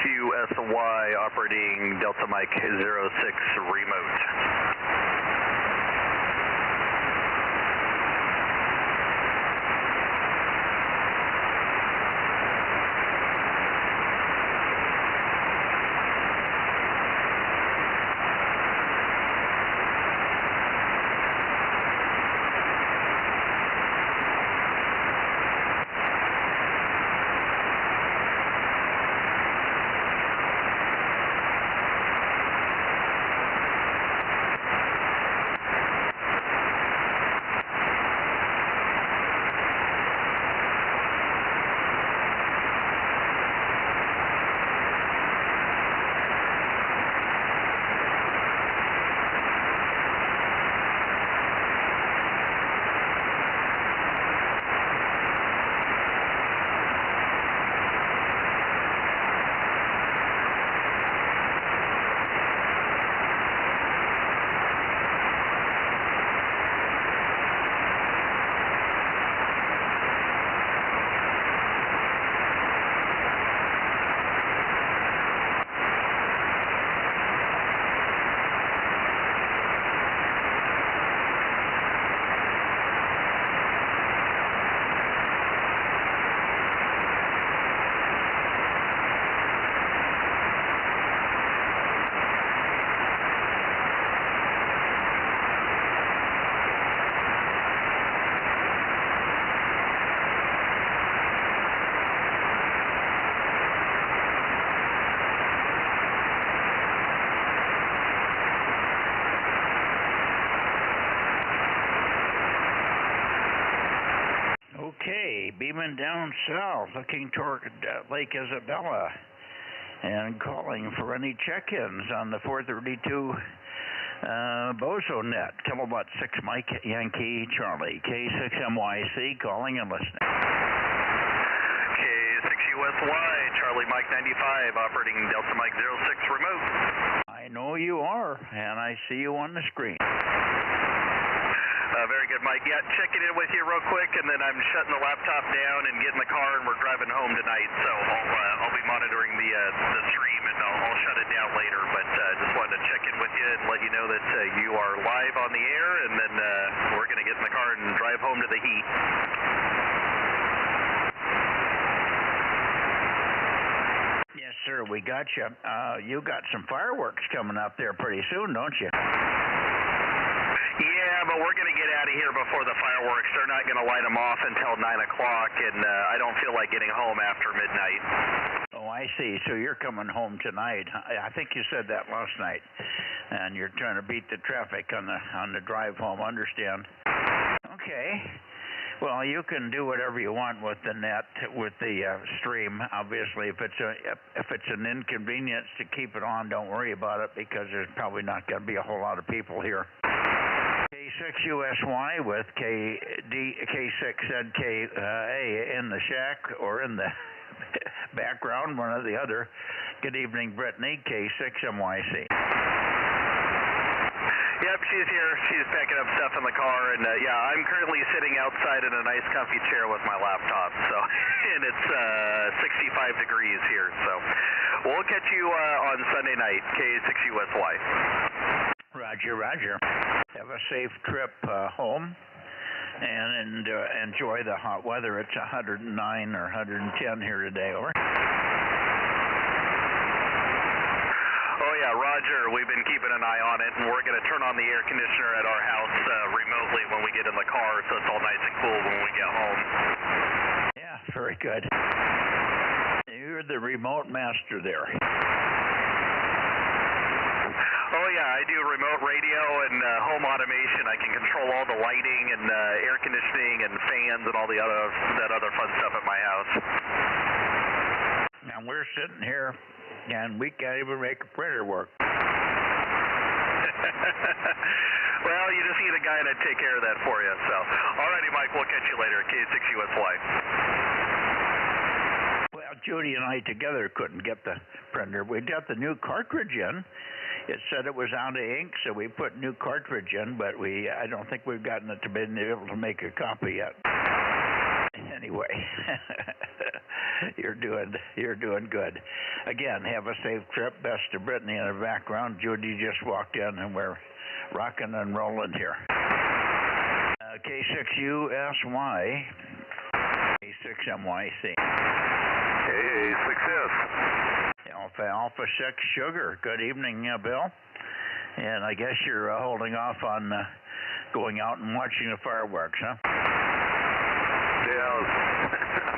K6USY operating Delta Mike 06 remote. Okay, beaming down south, looking toward Lake Isabella, and calling for any check-ins on the 432 Bozo Net. Kilowatt 6 Mike Yankee Charlie, K6MYC, calling and listening. K6USY, Charlie Mike 95, operating Delta Mike 06 remote. I know you are, and I see you on the screen. Very good, Mike. Yeah, checking in with you real quick, and then I'm shutting the laptop down and getting the car, and we're driving home tonight. So I'll be monitoring the stream, and I'll shut it down later. But just wanted to check in with you and let you know that you are live on the air, and then we're going to get in the car and drive home to the heat. Yes, sir, we got you. You got some fireworks coming up there pretty soon, don't you? Yeah, but we're going to get out of here before the fireworks. They're not going to light them off until 9 o'clock, and I don't feel like getting home after midnight. Oh, I see. So you're coming home tonight. I think you said that last night, and you're trying to beat the traffic on the drive home. Understand? Okay. Well, you can do whatever you want with the net, with the stream. Obviously, if it's an inconvenience to keep it on, don't worry about it, because there's probably not going to be a whole lot of people here. K6USY with K6ZKA in the shack or in the background, one or the other. Good evening, Brittany, K6MYC. Yep, she's here. She's packing up stuff in the car, and yeah, I'm currently sitting outside in a nice comfy chair with my laptop, so, and it's 65 degrees here, so we'll catch you on Sunday night, K6USY. Roger, roger. Have a safe trip home, and enjoy the hot weather. It's 109 or 110 here today, over. Oh yeah, Roger, we've been keeping an eye on it, and we're going to turn on the air conditioner at our house remotely when we get in the car, so it's all nice and cool when we get home. Yeah, very good. You're the remote master there. Oh yeah, I do remote radio and home automation. I can control all the lighting and air conditioning and fans and all the other fun stuff at my house. Now we're sitting here, and we can't even make a printer work. Well, you just need a guy to take care of that for you. So, alrighty, Mike, we'll catch you later. K6USY. Well, Judy and I together couldn't get the printer. We got the new cartridge in. It said it was out of ink, so we put new cartridge in, but I don't think we've gotten it to be able to make a copy yet. Anyway. You're doing good. Again, have a safe trip. Best to Brittany in the background. Judy just walked in, and we're rocking and rolling here. K6USY, K6MYC. AA6S. Alpha 6 Sugar. Good evening, Bill. And I guess you're holding off on going out and watching the fireworks, huh? Yeah,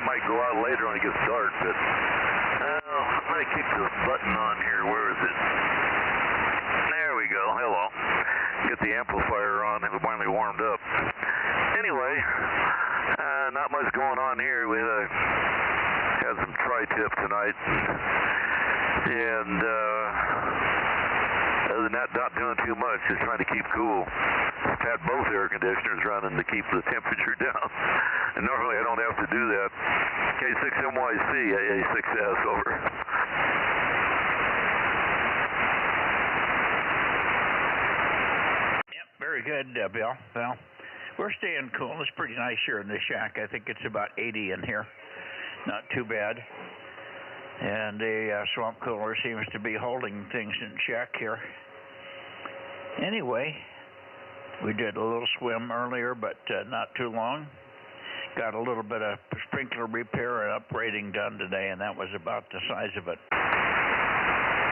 I might go out later when it gets dark, but I'm going to keep the button on here. Where is it? There we go. Hello. Get the amplifier on. It finally warmed up. Anyway, not much going on here. We had some tri-tip tonight. And other than that, not doing too much, just trying to keep cool. I've had both air conditioners running to keep the temperature down. And normally I don't have to do that. K6MYC, AA6S, over. Yep, very good, Bill. Well, we're staying cool. It's pretty nice here in the shack. I think it's about 80 in here. Not too bad. And the swamp cooler seems to be holding things in check here. Anyway, we did a little swim earlier, but not too long. Got a little bit of sprinkler repair and upgrading done today, and that was about the size of it.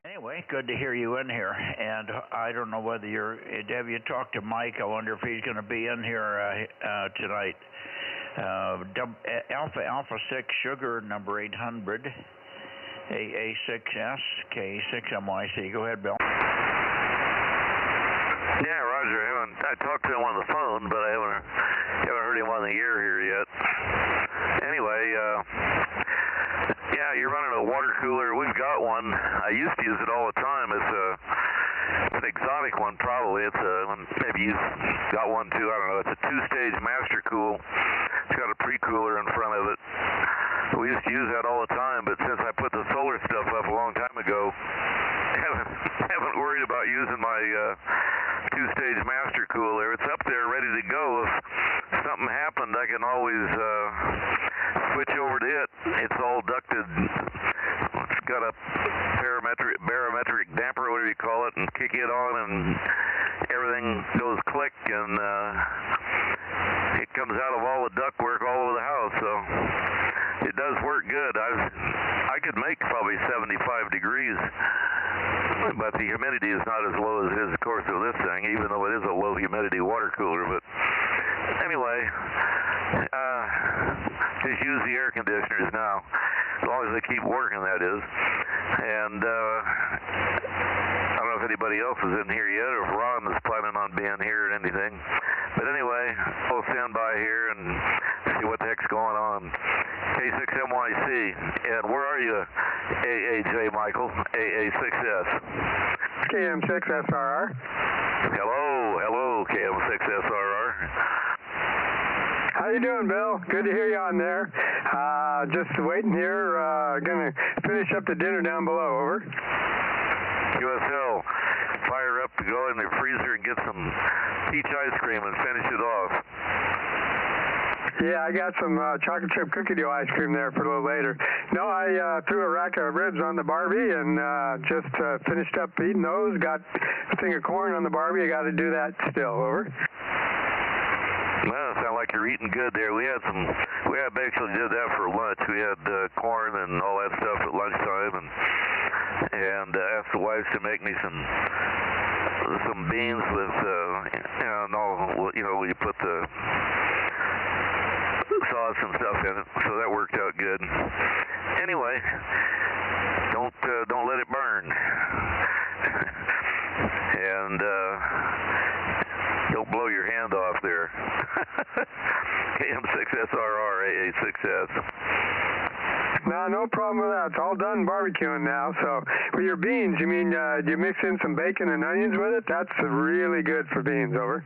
Anyway, good to hear you in here. And I don't know whether have you talked to Mike? I wonder if he's going to be in here tonight. Alpha 6 Sugar, number 800. AA6S, K6MYC. Go ahead, Bill. Yeah, Roger. I talked to him on the phone, but I haven't heard him on the air here yet. Anyway, yeah, you're running a water cooler. We've got one. I used to use it all the time. It's an exotic one, probably. Maybe you've got one too. I don't know. It's a two-stage master cool. It's got a pre-cooler in front of it. We used to use that all the time, but since I put the solar stuff up a long time ago, haven't worried about using my two-stage master cooler. It's up there ready to go. If something happened, I can always switch over to it. It's all ducted. It's got a barometric damper, whatever you call it, and kick it on, and everything goes click, and it comes out of all the ductwork all over the house. So it does work good. I could make probably 75 degrees, but the humidity is not as low as it is, of course, with this thing, even though it is a low humidity water cooler. But anyway, just use the air conditioners now, as long as they keep working, that is. And I don't know if anybody else is in here yet, or if Ron is planning on being here or anything. But anyway, we'll stand by here and see what the heck's going on. K6MYC, and where are you, AAJ Michael, AA6S? KM6SRR. Hello, KM6SRR. How you doing, Bill? Good to hear you on there. Just waiting here. Gonna finish up the dinner down below. Over. QSL, fire up to go in the freezer and get some peach ice cream and finish it off. Yeah, I got some chocolate chip cookie dough ice cream there for a little later. No, I threw a rack of ribs on the Barbie and just finished up eating those. Got a thing of corn on the Barbie. I got to do that still. Over. Well, it sounds like you're eating good there. We basically did that for lunch. We had corn and all that stuff at lunchtime, and asked the wife to make me some beans with you put the sauce and stuff in it, so that worked out good. Anyway, don't let it burn, and don't blow your hand off there. KM6SRR, AA6S. No problem with that. It's all done barbecuing now. So with your beans, you mean do you mix in some bacon and onions with it? That's really good for beans. Over.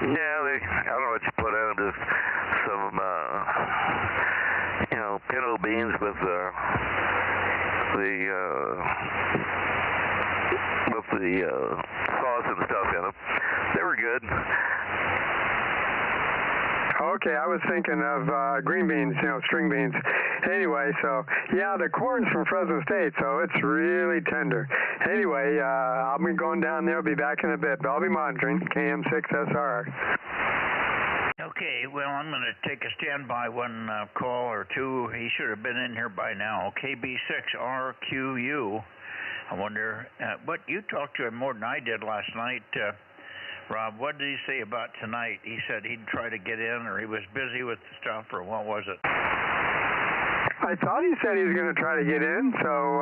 Yeah, I don't know what you put in them. Just some pinto beans with the sauce and stuff in them. They were good. Okay, I was thinking of green beans, string beans. Anyway, so, yeah, the corn's from Fresno State, so it's really tender. Anyway, I'll be going down there. I'll be back in a bit, but I'll be monitoring KM6SR. Okay, well, I'm going to take a standby one call or two. He should have been in here by now. KB6RQU. I wonder, what you talked to him more than I did last night, Rob. What did he say about tonight? He said he'd try to get in, or he was busy with stuff, or what was it? I thought he said he was going to try to get in, so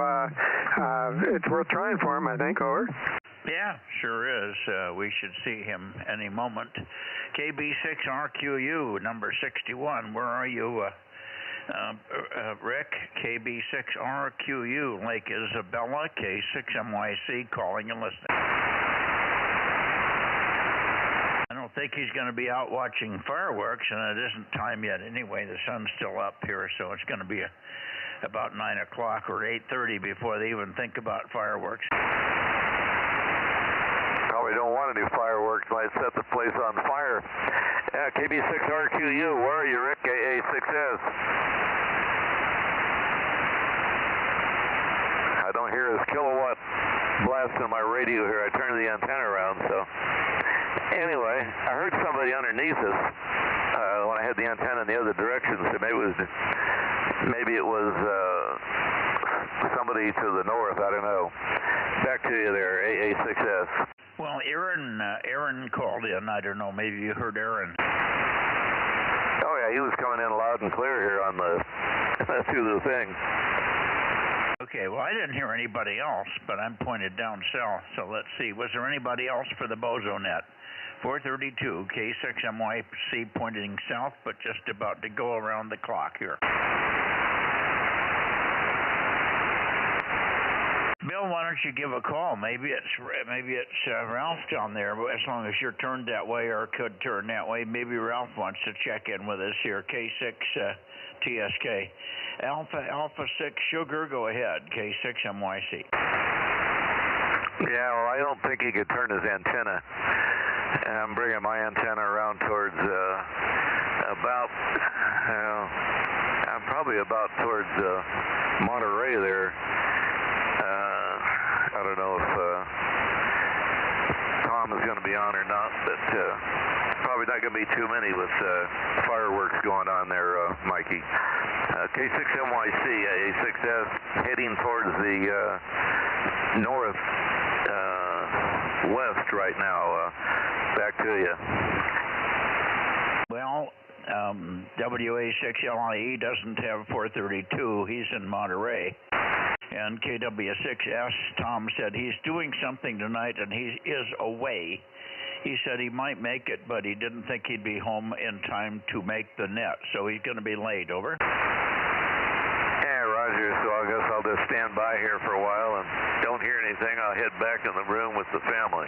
it's worth trying for him, I think. Over. Yeah, sure is. We should see him any moment. KB6RQU, number 61. Where are you, Rick? KB6RQU, Lake Isabella, K6MYC, calling and listening. I don't think he's going to be out watching fireworks, and it isn't time yet anyway. The sun's still up here, so it's going to be about 9 o'clock or 8:30 before they even think about fireworks. Probably don't want to do fireworks. Might set the place on fire. KB6RQU, where are you, Rick? AA6S. I don't hear this kilowatt blast in my radio here. I turned the antenna around, so. Anyway, I heard somebody underneath us when I had the antenna in the other direction, so maybe it was somebody to the north. I don't know. Back to you there, AA6S. Well, Aaron called in. I don't know. Maybe you heard Aaron. Oh yeah, he was coming in loud and clear here on the through the thing. Okay, well, I didn't hear anybody else, but I'm pointed down south, so let's see. Was there anybody else for the Bozo Net? 432, K6MYC pointing south, but just about to go around the clock here. Bill, why don't you give a call? Maybe it's Ralph down there, but as long as you're turned that way or could turn that way, maybe Ralph wants to check in with us here. K6 TSK. Alpha 6 Sugar, go ahead. K6MYC. Yeah, well, I don't think he could turn his antenna. I'm bringing my antenna around towards I'm probably about towards Monterey there. I don't know if Tom is going to be on or not, but probably not going to be too many with fireworks going on there, Mikey. K6MYC, A6S, heading towards the northwest right now. Back to you. Well, WA6LIE doesn't have 432. He's in Monterey. And KW6S, Tom said he's doing something tonight and he is away. He said he might make it, but he didn't think he'd be home in time to make the net, so he's going to be late. Over. Yeah, Roger, so I guess I'll just stand by here for a while and don't hear anything. I'll head back in the room with the family.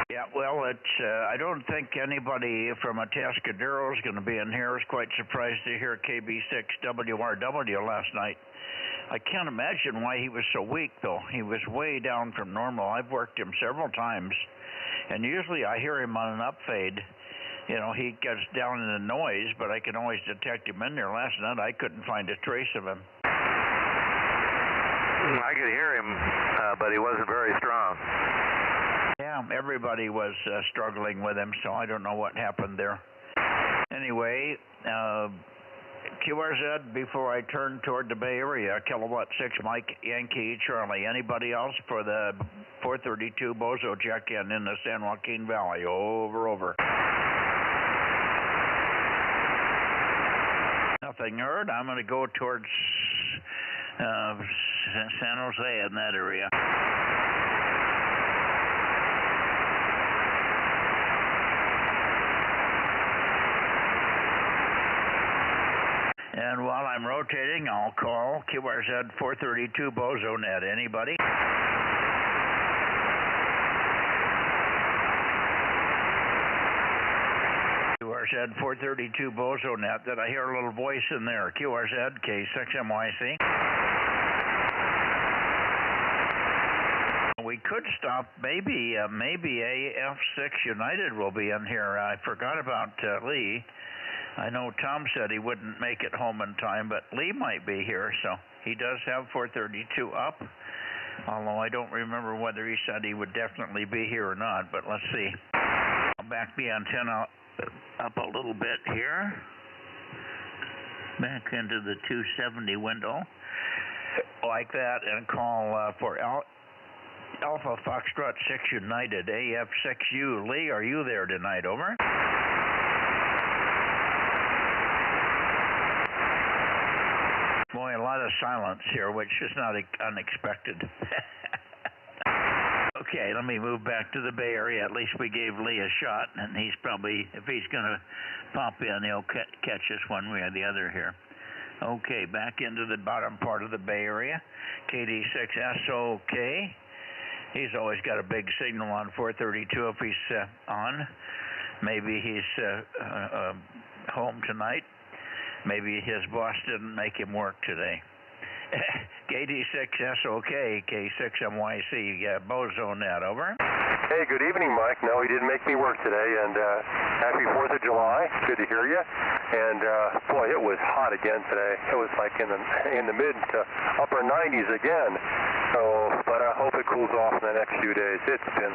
Yeah, well, I don't think anybody from Atascadero is going to be in here. I was quite surprised to hear KB6WRW last night. I can't imagine why he was so weak, though. He was way down from normal. I've worked him several times, and usually I hear him on an upfade. He gets down in the noise, but I can always detect him in there. Last night, I couldn't find a trace of him. I could hear him, but he wasn't very strong. Yeah, everybody was struggling with him, so I don't know what happened there. Anyway, QRZ, before I turn toward the Bay Area, Kilowatt 6 Mike Yankee Charlie. Anybody else for the 432 Bozo check-in in the San Joaquin Valley? Over. Nothing heard. I'm going to go towards San Jose in that area. And while I'm rotating, I'll call QRZ 432 Bozo Net. Anybody? QRZ 432 Bozo Net. Did I hear a little voice in there? QRZ K6MYC. we could stop. Maybe AF6 United will be in here. I forgot about Lee. I know Tom said he wouldn't make it home in time, but Lee might be here, so he does have 432 up. Although I don't remember whether he said he would definitely be here or not, but let's see. I'll back the antenna up a little bit here. Back into the 270 window. Like that, and call for Alpha Foxtrot 6 United, AF6U. Lee, are you there tonight? Over. Boy, a lot of silence here, which is not unexpected. Okay, let me move back to the Bay Area. At least we gave Lee a shot, and he's probably, if he's going to pop in, he'll catch us one way or the other here. Okay, back into the bottom part of the Bay Area. KD6SOK. He's always got a big signal on 432 if he's on. Maybe he's home tonight. Maybe his boss didn't make him work today. KD6SOK, K6MYC, Bozo Net, over. Hey, good evening, Mike. No, he didn't make me work today, and happy 4th of July. Good to hear you. And boy, it was hot again today. It was like in the mid to upper 90s again. So, but I hope it cools off in the next few days. It's been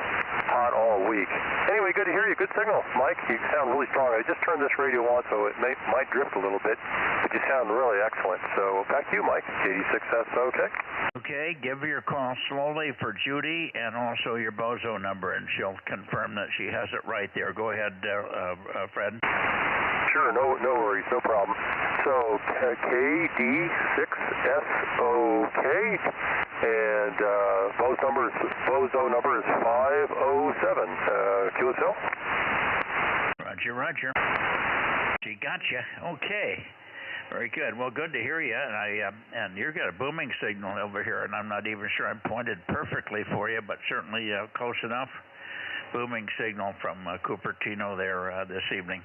hot all week. Anyway, good to hear you. Good signal, Mike. You sound really strong. I just turned this radio on, so it might drift a little bit, but you sound really excellent. So back to you, Mike. KD6SOK. Okay, give her your call slowly for Judy and also your Bozo number, and she'll confirm that she has it right there. Go ahead, Fred. Sure, no worries, no problem. So KD6SOK, and Bozo number is 507. QSL. Roger. She got you. Okay. Very good. Well, good to hear you. And you've got a booming signal over here, and I'm not even sure I'm pointed perfectly for you, but certainly close enough. Booming signal from Cupertino there this evening.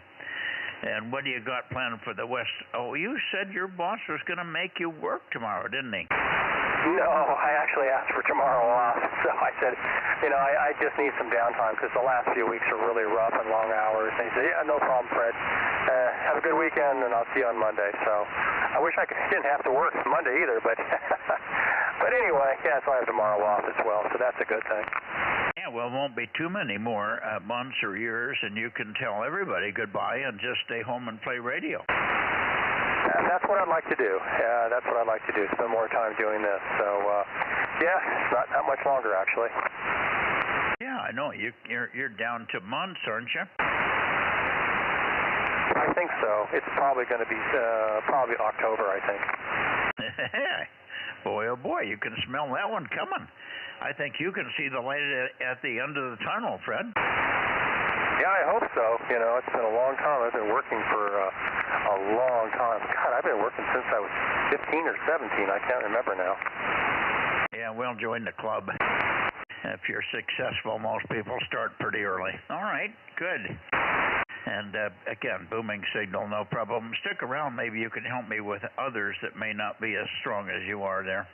And what do you got planned for the West? Oh, you said your boss was going to make you work tomorrow, didn't he? No, I actually asked for tomorrow off. So I said, I just need some downtime because the last few weeks are really rough and long hours. And he said, yeah, no problem, Fred. Have a good weekend, and I'll see you on Monday. So I wish I didn't have to work Monday either, but but anyway, yeah, so I have tomorrow off as well, so that's a good thing. Yeah, well, it won't be too many more months or years, and you can tell everybody goodbye and just stay home and play radio. That's what I'd like to do. That's what I'd like to do, spend more time doing this. So, yeah, it's not that much longer, actually. Yeah, I know. You're down to months, aren't you? I think so. It's probably going to be probably October, I think. Boy, oh boy, you can smell that one coming. I think you can see the light at the end of the tunnel, Fred. Yeah, I hope so. It's been a long time. I've been working for a long time. God, I've been working since I was 15 or 17. I can't remember now. Yeah, well, join the club. If you're successful, most people start pretty early. All right, good. And again, booming signal, no problem. Stick around. Maybe you can help me with others that may not be as strong as you are there.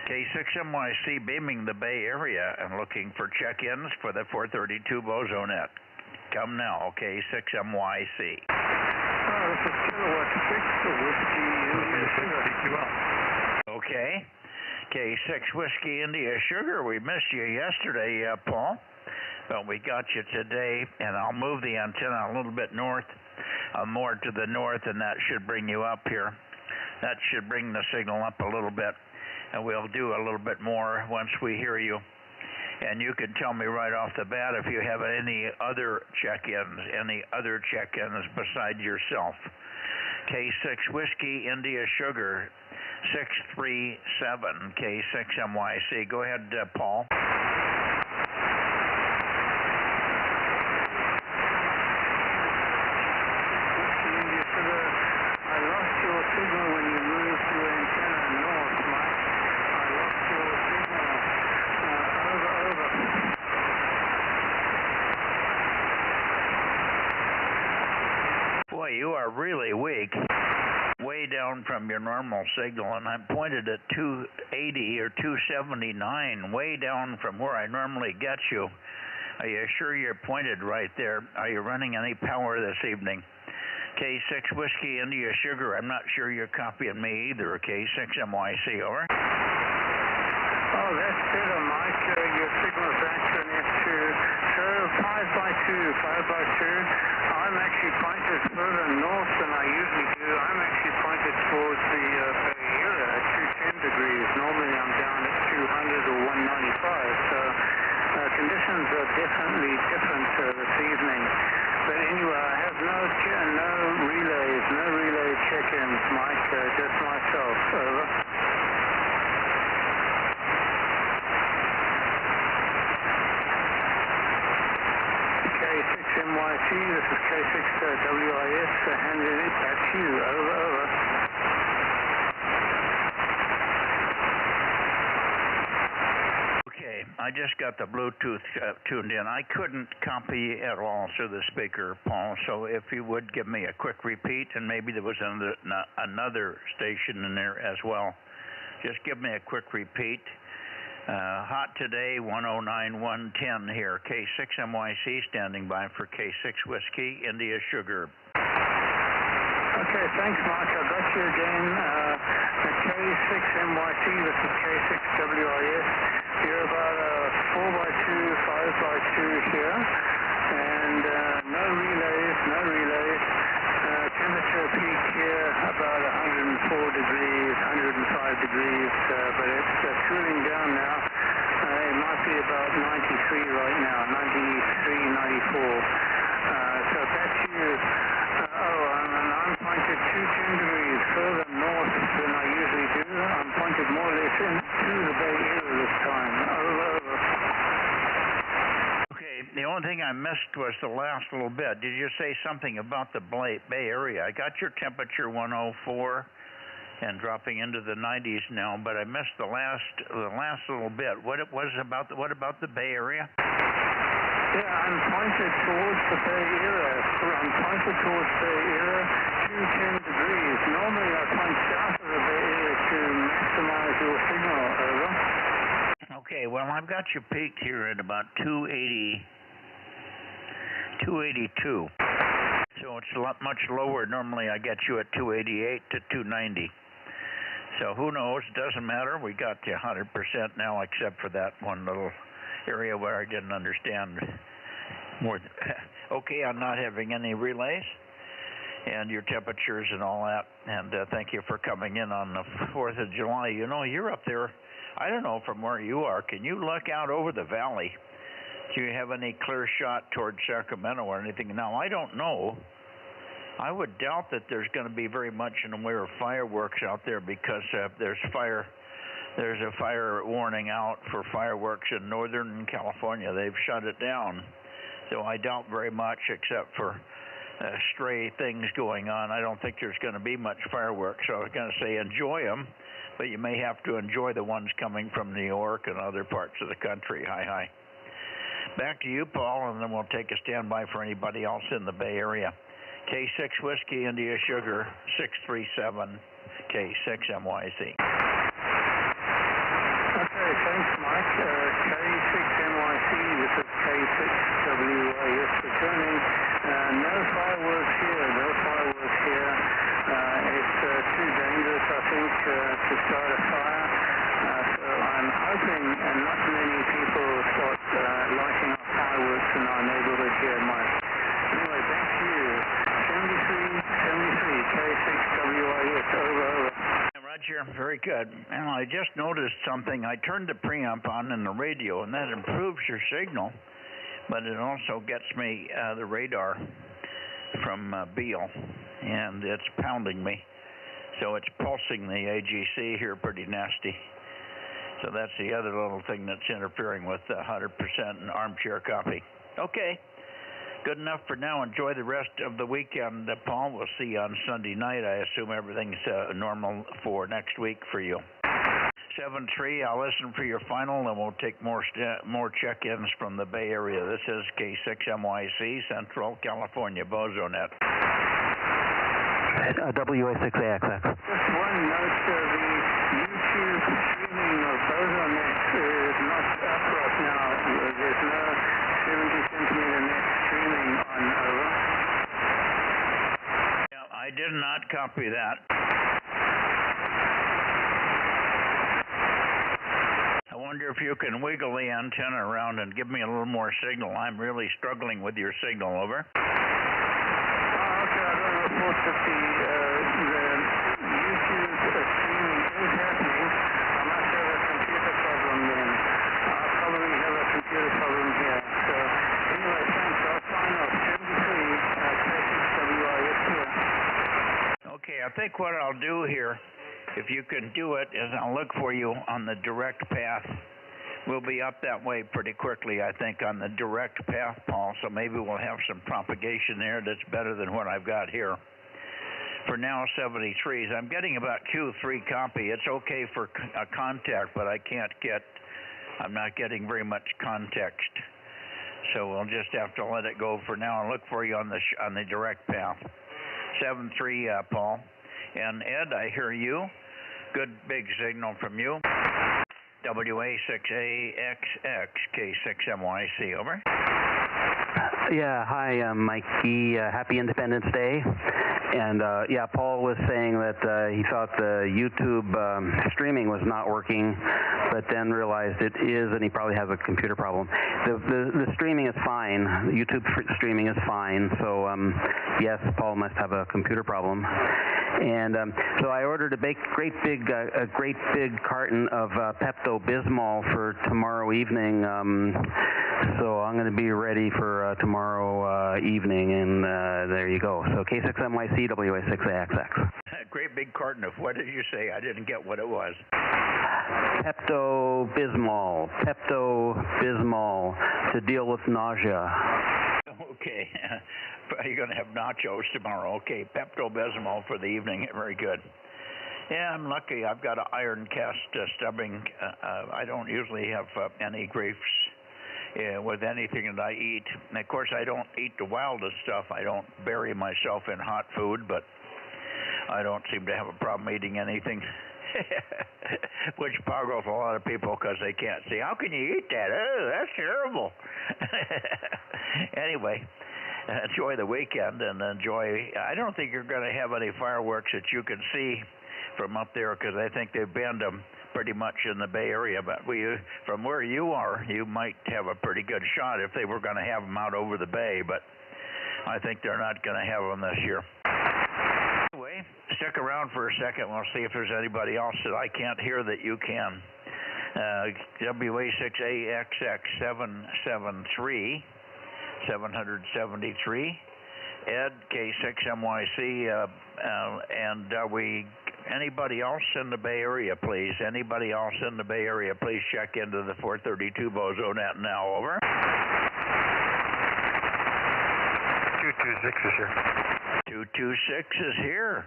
K6MYC beaming the Bay Area and looking for check-ins for the 432 Bozo Net. Come now, K6MYC. This is Kilowatt 6 Whiskey India Sugar. Okay. K6 Whiskey India Sugar. We missed you yesterday, Paul, but we got you today, and I'll move the antenna a little bit north, more to the north, and that should bring you up here. That should bring the signal up a little bit. And we'll do a little bit more once we hear you. And you can tell me right off the bat if you have any other check-ins besides yourself. K6 Whiskey India Sugar 637 K6MYC. Go ahead, Paul. Whiskey India Sugar, I lost your signal when you moved your antenna north, Mike. Over. Boy, you are really weak. Way down down from your normal signal, and I'm pointed at 280 or 279, way down from where I normally get you. Are you sure you're pointed right there? Are you running any power this evening? K6 Whiskey India Sugar, I'm not sure you're copying me either. K6 MYC, over. Oh, that's better, Mike. Your signal's accurate to 5 by 2. I'm actually pointed further north than I usually do. I'm actually pointed towards the Bay Area at 210 degrees. Normally I'm down at 200 or 195, so conditions are definitely different this evening. But anyway, I have no relays, no relay check-ins, Mike, just myself. Over. K6MYC, this is K6WIS, handing it back to you. Over. Okay, I just got the Bluetooth tuned in. I couldn't copy at all through the speaker, Paul, so if you would give me a quick repeat, and maybe there was another station in there as well. Just give me a quick repeat. Hot today, 109.110 here. K6MYC standing by for K6 Whiskey India Sugar. Okay, thanks, Mark. I got you again. K6MYC, this is K6WIS. You're about 4 by 2, 5 by 2 here. And no relays. Temperature peak here about 104 degrees, 105 degrees, but it's cooling down now. It might be about 93 right now, 93, 94. So back to you. I'm pointed 210 degrees further north than I usually do. I'm pointed more or less into the Bay Area this time. Over. The only thing I missed was the last little bit. Did you say something about the Bay Area? I got your temperature 104 and dropping into the 90s now, but I missed the last little bit. What about the Bay Area? Yeah, I'm pointed towards the Bay Area. 210 degrees. Normally I point south of the Bay Area to maximize your signal. Over. Okay, well, I've got you peaked here at about 282. So it's a lot much lower. Normally I get you at 288 to 290. So who knows? Doesn't matter. We got you 100% now, except for that one little area where I didn't understand more. Okay, I'm not having any relays and your temperatures and all that. And thank you for coming in on the 4th of July. You know, you're up there. I don't know from where you are. Can you look out over the valley? Do you have any clear shot towards Sacramento or anything? Now, I don't know. I would doubt that there's going to be very much in the way of fireworks out there because there's a fire warning out for fireworks in Northern California. They've shut it down. So I doubt very much, except for stray things going on. I don't think there's going to be much fireworks. So I was going to say enjoy them, but you may have to enjoy the ones coming from New York and other parts of the country. Hi. Back to you, Paul, and then we'll take a standby for anybody else in the Bay Area. K6 Whiskey India Sugar, 637 K6MYC. Okay, thanks, Mike. K6MYC, this is K6WIS returning. No fireworks here. It's too dangerous, I think, to start a fire. So I'm hoping not many people start lighting up fireworks in our neighborhood here, Mike. Anyway, back to you. 73, K6WIS, over. Roger, very good. Now, I just noticed something. I turned the preamp on in the radio, and that improves your signal, but it also gets me the radar from Beale, and it's pounding me. So it's pulsing the AGC here pretty nasty. So that's the other little thing that's interfering with 100% armchair copy. Okay. Good enough for now. Enjoy the rest of the weekend, Paul. We'll see you on Sunday night. I assume everything's normal for next week for you. 7-3, I'll listen for your final, and we'll take more check-ins from the Bay Area. This is K6MYC, Central California, Bozo Net. WA6AXX. Just one note, the YouTube streaming of Bozo Net is not up right now. There's no 70 centimeter net streaming on over. Yeah, I did not copy that. I wonder if you can wiggle the antenna around and give me a little more signal. I'm really struggling with your signal, over. Okay, I don't report that the YouTube streaming is happening. I must have a computer problem then. I probably have a computer problem here. So anyway, thanks. I'll sign off. 73 K6WIS here. Okay, I think what I'll do here, if you can do it, is I'll look for you on the direct path. We'll be up that way pretty quickly, I think, on the direct path, Paul, so maybe we'll have some propagation there that's better than what I've got here. For now, 73s. I'm getting about Q3 copy. It's okay for contact, but I'm not getting very much context. So we'll just have to let it go for now and look for you on the direct path. 73, Paul. And Ed, I hear you. Good big signal from you. WA6AXX K6MYC, over. Yeah, hi, Mikey. Happy Independence Day. And yeah, Paul was saying that he thought the YouTube streaming was not working, but then realized it is, and he probably has a computer problem. The streaming is fine. The YouTube streaming is fine. So yes, Paul must have a computer problem. And so I ordered a great big carton of Pepto-Bismol for tomorrow evening. So I'm going to be ready for tomorrow evening, and there you go. So K6MYC, WA6AXX. Great big carton of what did you say? I didn't get what it was. Pepto-Bismol. Pepto-Bismol to deal with nausea. Okay. You're going to have nachos tomorrow. Okay, Pepto-Bismol for the evening. Very good. Yeah, I'm lucky. I've got an iron cast stubbing. I don't usually have any griefs with anything that I eat. And of course, I don't eat the wildest stuff. I don't bury myself in hot food, but I don't seem to have a problem eating anything. Which boggles a lot of people because they can't see. How can you eat that? Oh, that's terrible. Anyway, enjoy the weekend and enjoy. I don't think you're going to have any fireworks that you can see from up there because I think they've banned them pretty much in the Bay Area. But from where you are, you might have a pretty good shot if they were going to have them out over the bay. But I think they're not going to have them this year. Anyway, stick around for a second. We'll see if there's anybody else that I can't hear that you can. WA6AXX 773. Ed, K6MYC, and anybody else in the Bay Area, please? Anybody else in the Bay Area, please check into the 432 Bozo Net now, over. 226 is here. 226 is here.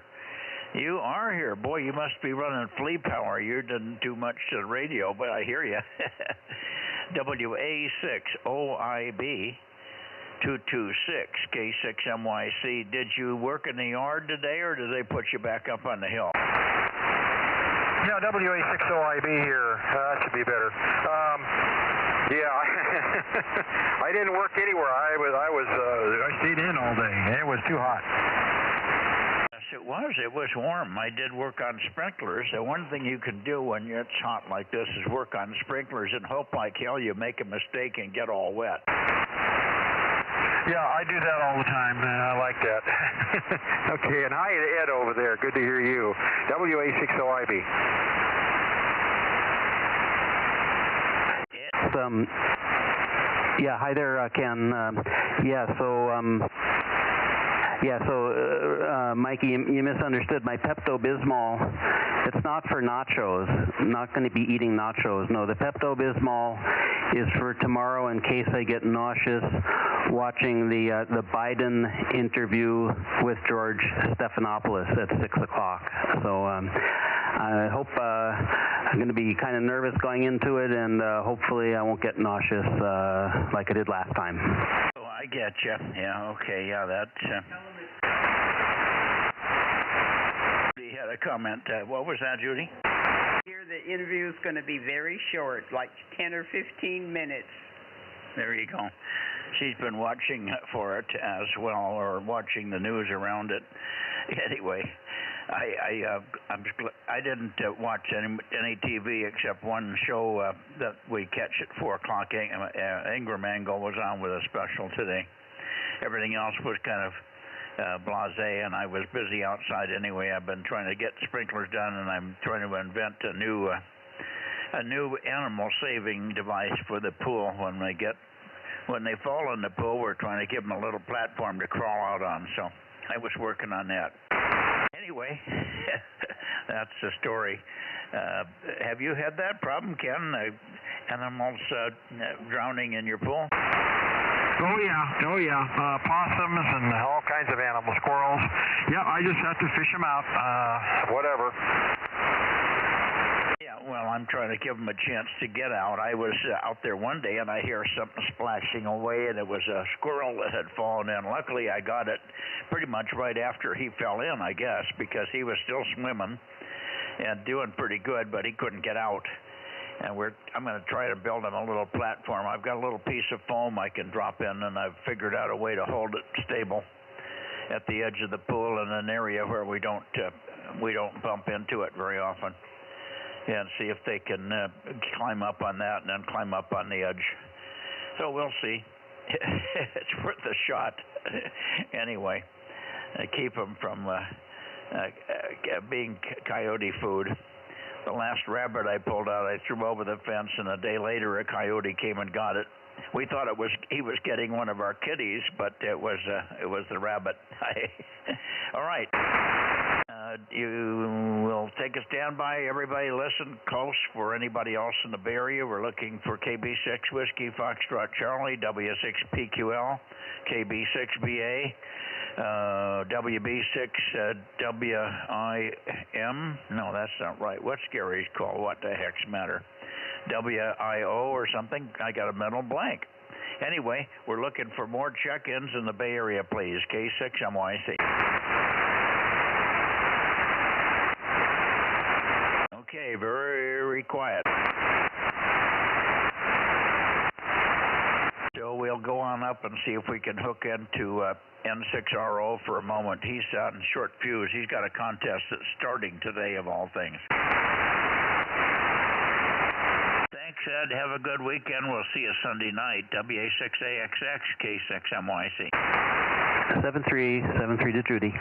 You are here. Boy, you must be running flea power. You didn't do much to the radio, but I hear you. WA6OIB 226 K6MYC. Did you work in the yard today, or did they put you back up on the hill? Yeah, WA6OIB here. That should be better. Yeah, I didn't work anywhere. I stayed in all day. It was too hot. Yes, it was. It was warm. I did work on sprinklers. The one thing you can do when it's hot like this is work on sprinklers and hope like hell you make a mistake and get all wet. Yeah, I do that all the time, and I like that. Okay, and hi to Ed over there. Good to hear you. WA6OIB. Yeah, hi there, Ken. Mikey, you misunderstood. My Pepto-Bismol, it's not for nachos. I'm not going to be eating nachos. No, the Pepto-Bismol is for tomorrow in case I get nauseous watching the Biden interview with George Stephanopoulos at 6 o'clock. So I hope I'm going to be kind of nervous going into it, and hopefully I won't get nauseous like I did last time. Oh, I get you. Yeah, okay, yeah, that's... had a comment. What was that, Judy? Here, the interview is going to be very short, like 10 or 15 minutes. There you go. She's been watching for it as well, or watching the news around it. Anyway, I didn't watch any TV except one show that we catch at 4 o'clock. Ingram Angle was on with a special today. Everything else was kind of blasé, and I was busy outside anyway. I've been trying to get sprinklers done, and I'm trying to invent a new animal saving device for the pool. When they fall in the pool, we're trying to give them a little platform to crawl out on. So I was working on that. Anyway, that's the story. Have you had that problem, Ken? Animals drowning in your pool? Oh yeah. Possums and all kinds of animals, squirrels. Yeah, I just have to fish them out. Whatever. Yeah, well, I'm trying to give them a chance to get out. I was out there one day, and I hear something splashing away, and it was a squirrel that had fallen in. Luckily, I got it pretty much right after he fell in, I guess, because he was still swimming and doing pretty good, but he couldn't get out. And I'm going to try to build him a little platform. I've got a little piece of foam I can drop in, and I've figured out a way to hold it stable at the edge of the pool in an area where we don't bump into it very often, and see if they can climb up on that and then climb up on the edge. So we'll see. It's worth a shot. Anyway, keep them from being coyote food. The last rabbit I pulled out, I threw over the fence, and a day later a coyote came and got it. We thought he was getting one of our kitties, but it was the rabbit. All right. You will take a standby. Everybody listen close for anybody else in the Bay Area. We're looking for KB6 Whiskey Foxtrot Charlie, W6PQL, KB6BA, WB6 WIM. No, that's not right. What's Gary's call? What the heck's matter? WIO or something? I got a mental blank. Anyway, we're looking for more check-ins in the Bay Area, please. K6MYC. Okay, very quiet. So we'll go on up and see if we can hook into N6RO for a moment. He's on short fuse. He's got a contest that's starting today, of all things. Thanks, Ed. Have a good weekend. We'll see you Sunday night. WA6AXX, K6MYC. 7373 to Judy.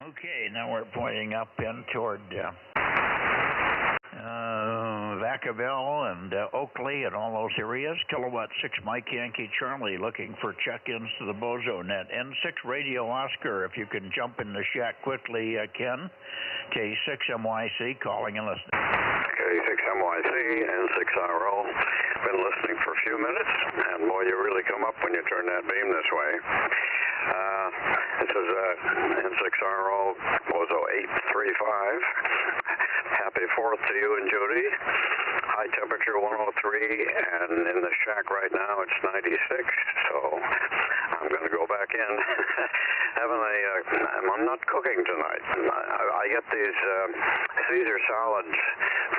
Okay, now we're pointing up in toward Vacaville and Oakley and all those areas. Kilowatt 6 Mike Yankee Charlie looking for check-ins to the Bozo Net. N6 Radio Oscar, if you can jump in the shack quickly, Ken. K6MYC calling and listening. K6MYC, N6RO. Been listening for a few minutes, and boy, you really come up when you turn that beam this way. This is N6RO, Bozo 835. Happy 4th to you and Judy. High temperature 103, and in the shack right now it's 96, so I'm going to go back in. I'm not cooking tonight. I get these Caesar salads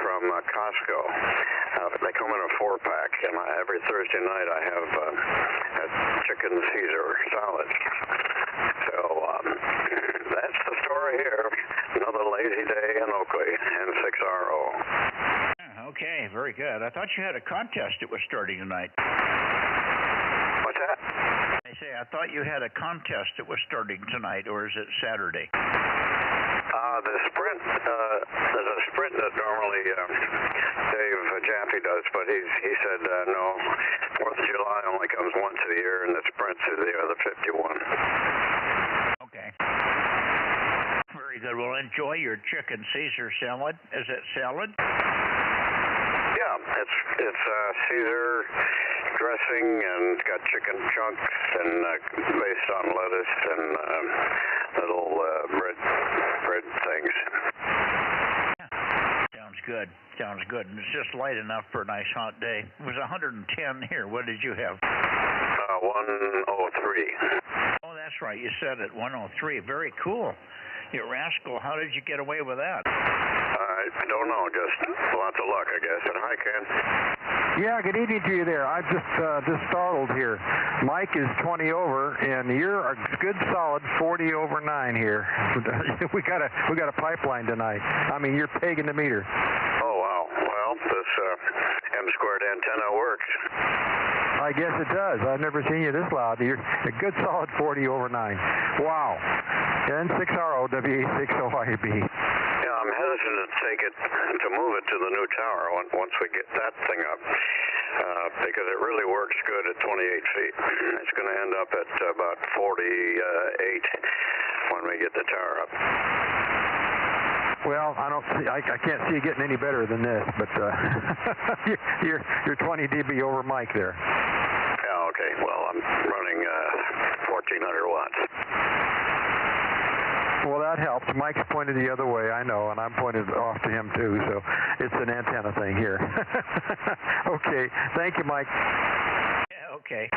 from Costco. They come in a 4-pack, and every Thursday night I have a chicken Caesar salad. So that's the story here. Another lazy day in Oakley, N6RO. Okay, very good. I thought you had a contest that was starting tonight. What's that? I say, I thought you had a contest that was starting tonight, or is it Saturday? The sprint, there's a sprint that normally Dave Jaffe does, but he said no, 4th of July only comes once a year, and the sprint's the other 51. Okay. Very good. Well, enjoy your chicken Caesar salad. Is it salad? Yeah, it's Caesar dressing, and it's got chicken chunks and based on lettuce and little bread things. Yeah, sounds good. Sounds good. And it's just light enough for a nice hot day. It was 110 here. What did you have? 103. Oh, that's right. You said it, 103. Very cool. You rascal. How did you get away with that? I don't know. Just lots of luck, I guess. And hi, Ken. Yeah, good evening to you there. I'm just startled here. Mike is 20 over, and you're a good solid 40 over 9 here. we got a pipeline tonight. I mean, you're pegging the meter. Oh, wow. Well, this M-squared antenna works. I guess it does. I've never seen you this loud. You're a good solid 40 over 9. Wow. N6ROWA6OIB. Yeah, I'm hesitant to move it to the new tower once we get that thing up, because it really works good at 28 feet. It's going to end up at about 48 when we get the tower up. Well, I can't see you getting any better than this, but you're 20 dB over Mike there. Yeah, okay. Well, I'm running 1,400 watts. Well, that helps. Mike's pointed the other way, I know, and I'm pointed off to him too, so it's an antenna thing here. Okay. Thank you, Mike. Yeah, okay.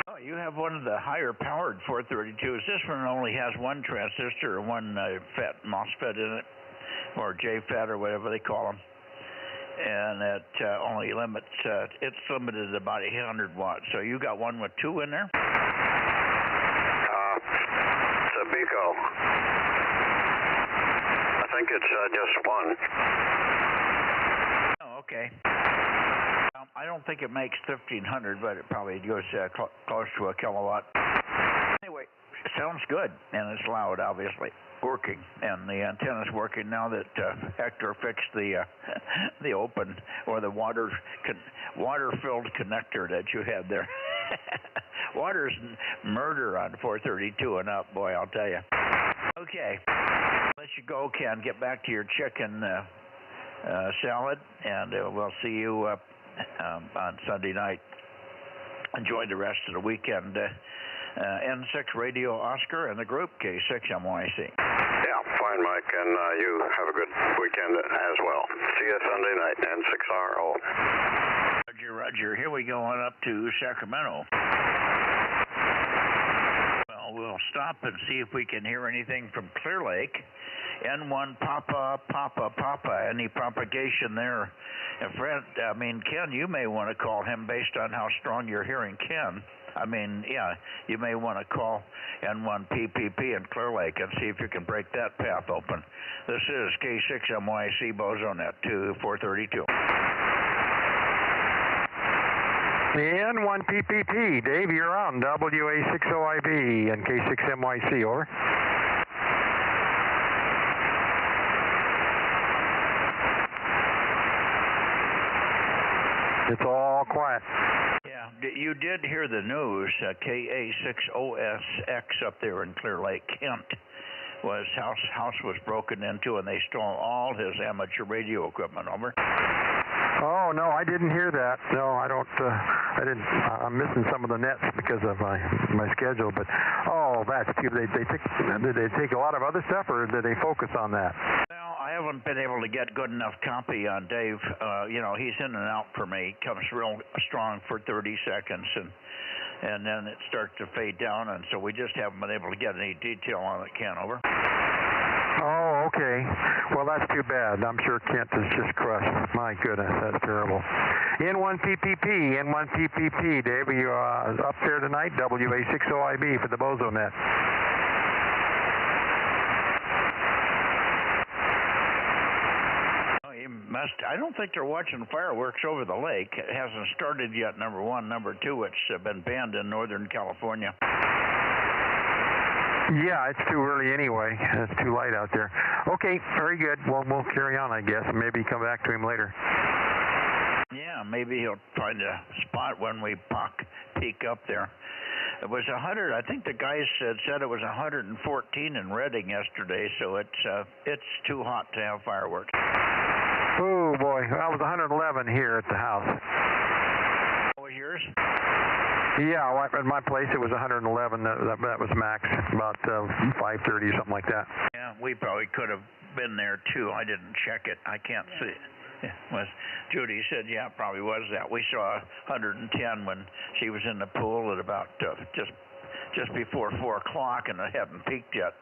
Oh, you have one of the higher powered 432s. This one only has one transistor or one FET, MOSFET in it, or JFET or whatever they call them. And it only limits, it's limited to about 800 watts. So you got one with two in there? It's a Bico. I think it's just one. Oh, okay. I don't think it makes 1,500, but it probably goes close to a kilowatt. Anyway, it sounds good, and it's loud, obviously, working, and the antenna's working now that Hector fixed the open or the water-filled connector that you had there. Water's murder on 432 and up, boy, I'll tell you. Okay, let you go, Ken. Get back to your chicken salad, and we'll see you on Sunday night. Enjoy the rest of the weekend. N6 Radio Oscar and the group K6MYC. Yeah, fine, Mike, and you have a good weekend as well. See you Sunday night, N6RO. Roger. Here we go on up to Sacramento. Well, we'll stop and see if we can hear anything from Clear Lake. N1 Papa, any propagation there? And Ken, you may want to call him based on how strong you're hearing Ken. You may want to call N1 PPP in Clear Lake and see if you can break that path open. This is K6MYC Bozo Net 432. N1 PPP, Dave, you're on WA6OIB and K6MYC, over. It's all quiet. Yeah, you did hear the news. KA6OSX up there in Clear Lake, Kent, house was broken into, and they stole all his amateur radio equipment. Over. Oh no, I didn't hear that. No, I don't. I didn't. I'm missing some of the nets because of my schedule. But that's too. Did they take a lot of other stuff, or did they focus on that? Well, I haven't been able to get good enough copy on Dave. He's in and out for me. Comes real strong for 30 seconds, and then it starts to fade down, and so we just haven't been able to get any detail on it. Ken, over. Oh, okay. Well, that's too bad. I'm sure Kent is just crushed. My goodness, that's terrible. N1 PPP, Dave, are you up there tonight? WA6OIB for the Bozo Net. I don't think they're watching fireworks over the lake. It hasn't started yet, number one. Number two, it's been banned in Northern California. Yeah, it's too early anyway. It's too light out there. Okay, very good. Well, we'll carry on, I guess. Maybe come back to him later. Yeah, maybe he'll find a spot when we peak up there. It was 100. I think the guys said it was 114 in Redding yesterday, so it's too hot to have fireworks. Oh boy, I was 111 here at the house. What was yours? Yeah, at my place it was 111. That was max, about 5:30, something like that. Yeah, we probably could have been there too. I didn't check it. I can't see it. Judy said, yeah, it probably was that. We saw 110 when she was in the pool at about just before 4 o'clock, and it hadn't peaked yet.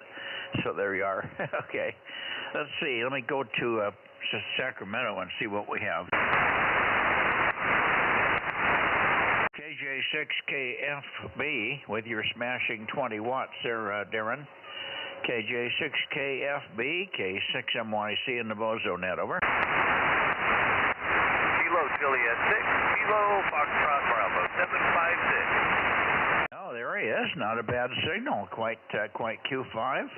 So there you are. Okay. Let's see. Let me go to Sacramento and see what we have. KJ6KFB with your smashing 20 watts there, Darren. KJ6KFB, K6MYC in the Bozo Net, over. Kilo Juliet 6, Kilo Foxtrot Bravo 756. Oh, there he is. Not a bad signal. Quite Q5.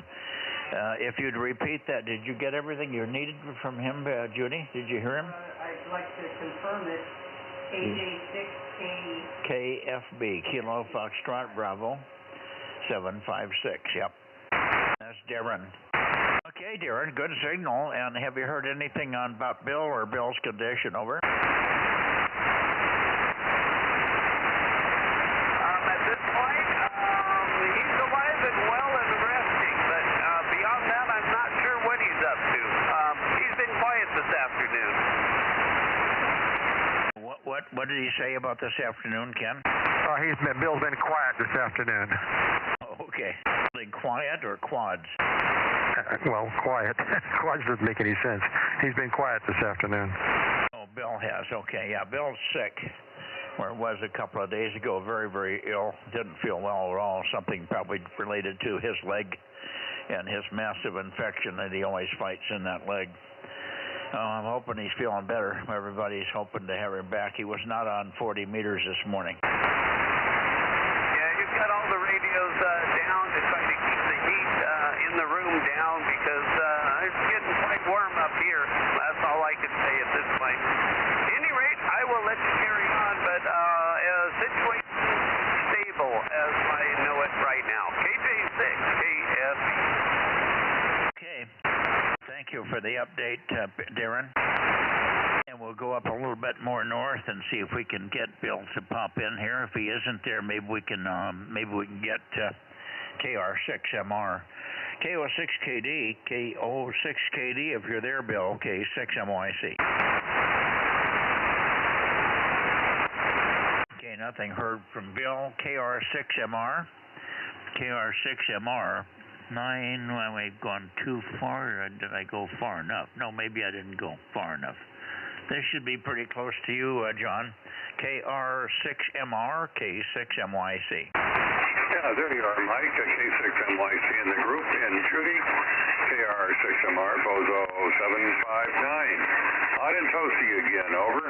If you'd repeat that, did you get everything you needed from him, Judy? Did you hear him? I'd like to confirm it. KFB, Kilo Foxtrot Bravo 756. Yep. That's Darren. Okay, Darren, good signal. And have you heard anything about Bill or Bill's condition, over? At this point, he's alive and well and resting, but beyond that, I'm not sure what he's up to. He's been quiet this afternoon. What did he say about this afternoon, Ken? Bill's been quiet this afternoon. Okay. Been quiet or quads? Well, quiet. Quads doesn't make any sense. He's been quiet this afternoon. Oh, Bill has. Okay, yeah, Bill's sick. Where it was a couple of days ago, very, very ill. Didn't feel well at all. Something probably related to his leg and his massive infection that he always fights in that leg. I'm hoping he's feeling better. Everybody's hoping to have him back. He was not on 40 meters this morning. Yeah, you've got all the radios down to try to keep the heat in the room down because it's getting quite warm up here. That's all I can say at this point. At any rate, I will let you carry on, but situation stable as I know it right now. KJ6, KFB. Okay. Thank you for the update, Darren. And we'll go up a little bit more north and see if we can get Bill to pop in here. If he isn't there, maybe we can get KR6MR. KO6KD, KO6KD, if you're there, Bill, K6MYC. Okay, nothing heard from Bill. KR6MR. KR6MR. 9, well, we've gone too far, or did I go far enough? No, maybe I didn't go far enough. This should be pretty close to you, John. KR6MR, K6MYC. Yeah, there you are, Mike. K6MYC in the group, and Judy, KR6MR, Bozo 759. Hot and toasty again, over.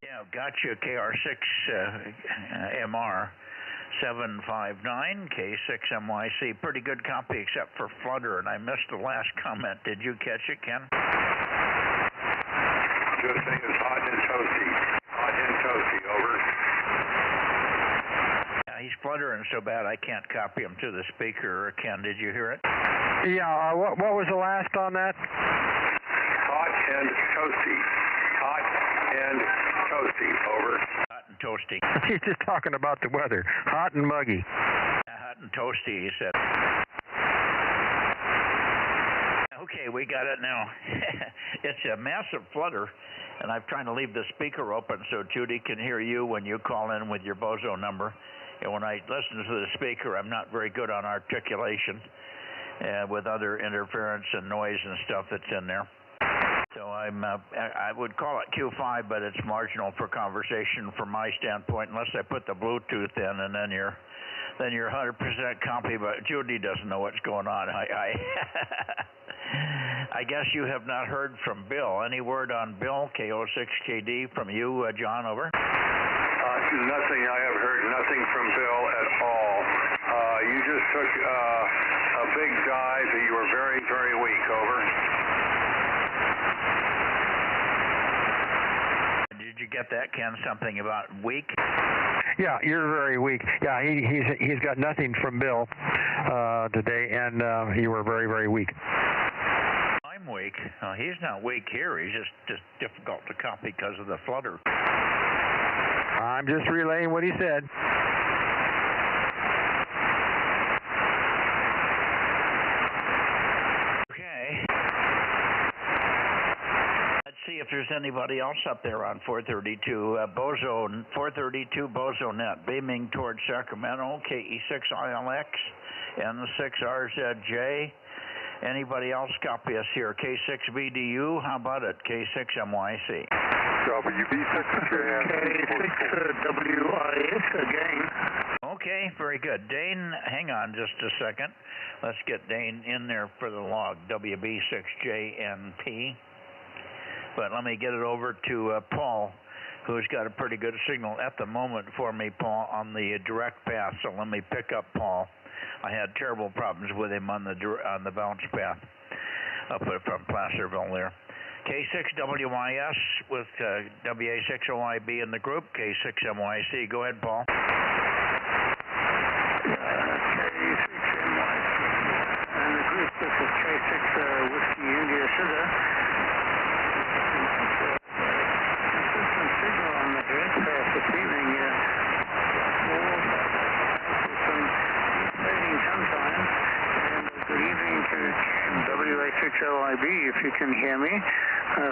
Yeah, gotcha, KR6MR. 759, K6MYC. Pretty good copy except for flutter, and I missed the last comment. Did you catch it, Ken? Just saying it's hot and toasty. Hot and toasty, over. Yeah, he's fluttering so bad I can't copy him to the speaker. Ken, did you hear it? Yeah, what was the last on that? Hot and toasty. Hot and toasty, over. Hot and toasty. He's just talking about the weather. Hot and muggy. Hot and toasty, he said. Okay, we got it now. It's a massive flutter, and I'm trying to leave the speaker open so Judy can hear you when you call in with your Bozo number. And when I listen to the speaker, I'm not very good on articulation with other interference and noise and stuff that's in there. So I would call it Q5, but it's marginal for conversation from my standpoint, unless I put the Bluetooth in, and then you're 100% copy. But Judy doesn't know what's going on. I guess you have not heard from Bill. Any word on Bill, KO6KD, from you, John, over? Nothing. I have heard nothing from Bill at all. You just took a big dive. You were very, very weak, over. Did you get that, Ken? Something about weak? Yeah, you're very weak. Yeah, he's got nothing from Bill today, and you were very, very weak. I'm weak. He's not weak here. He's just difficult to copy because of the flutter. I'm just relaying what he said. Okay. there's anybody else up there on 432 Bozo Net, beaming towards Sacramento, KE6ILX, N6RZJ. Anybody else copy us here? K6VDU, how about it? K6MYC. K6WIS again. Okay, very good. Dane, hang on just a second. Let's get Dane in there for the log, WB6JNP. But let me get it over to Paul, who's got a pretty good signal at the moment for me, Paul, on the direct path. So let me pick up Paul. I had terrible problems with him on the bounce path up from Placerville there. K6WIS with WA6OIB in the group, K6MYC. Go ahead, Paul. K6MYC and the group, this is K6 Whiskey India Sugar. There's some signal on the direct path this evening. Sometime. And good evening to WA6OIB, if you can hear me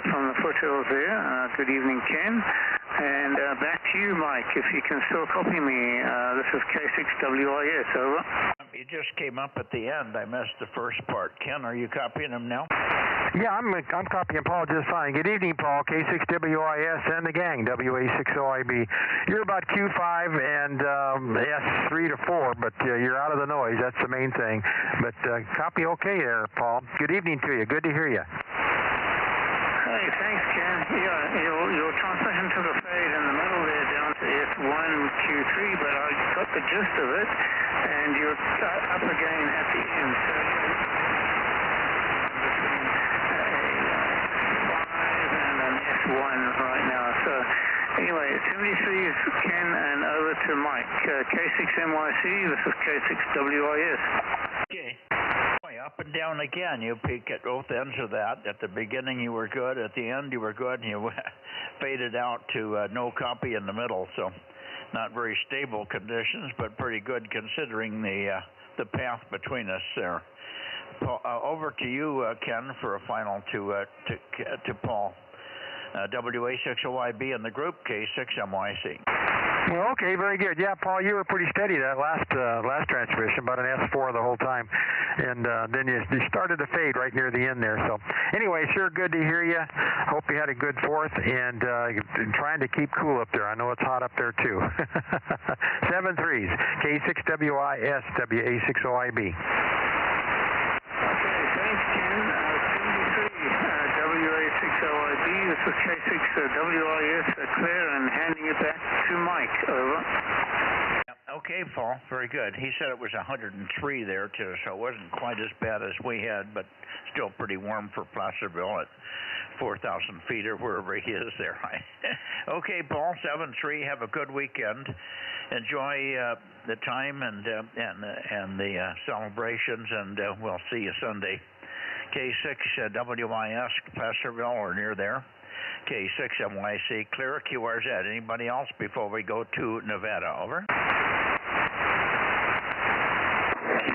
from the foothills there. Good evening, Ken. And back to you, Mike, if you can still copy me. This is K6WIS, over. You just came up at the end. I missed the first part. Ken, are you copying him now? Yeah, I'm copying Paul just fine. Good evening, Paul. K6WIS and the gang, WA6OIB. You're about Q5 and S3 to 4, but you're out of the noise. That's the main thing. But copy okay there, Paul. Good evening to you. Good to hear you. Hey, thanks, Ken. Yeah, your transmission took a fade in the middle there down to S1 Q3, but I got the gist of it, and you're up again at the end. So S1 right now. So anyway, 73 is Ken and over to Mike. K6MYC, this is K6WIS. Okay. Up and down again. You peak at both ends of that. At the beginning you were good. At the end you were good. And you faded out to no copy in the middle. So not very stable conditions, but pretty good considering the path between us there. Over to you, Ken, for a final to Paul. WA6OIB in the group, K6MYC. Well, okay, very good. Yeah, Paul, you were pretty steady that last transmission, about an S4 the whole time, and then you started to fade right near the end there. So anyway, sure, good to hear you. Hope you had a good fourth, and trying to keep cool up there. I know it's hot up there too. 7-3s, K6WIS, WA6OIB. Okay, thanks, Ken. 73, WA6OIB. This is K6WIS, clear, and handing it back to Mike. Over. Okay, Paul. Very good. He said it was 103 there, too, so it wasn't quite as bad as we had, but still pretty warm for Placerville at 4,000 feet or wherever he is there. Okay, Paul, 7-3. Have a good weekend. Enjoy the time and the celebrations, and we'll see you Sunday. K6WIS, Placerville, or near there. K6MYC, clear, QRZ. Anybody else before we go to Nevada? Over.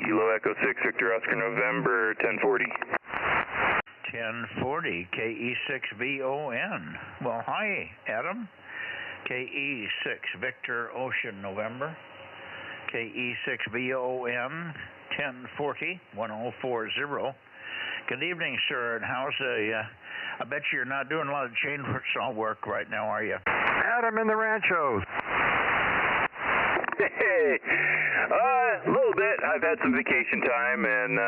Kilo Echo 6, Victor Oscar, November, 1040. 1040, KE6VON. Well, hi, Adam. KE6, Victor Ocean, November. KE6VON, 1040, 1040. Good evening, sir, and how's I bet you're not doing a lot of chainsaw work right now, are you? Adam in the ranchos. Hey, a little bit. I've had some vacation time, and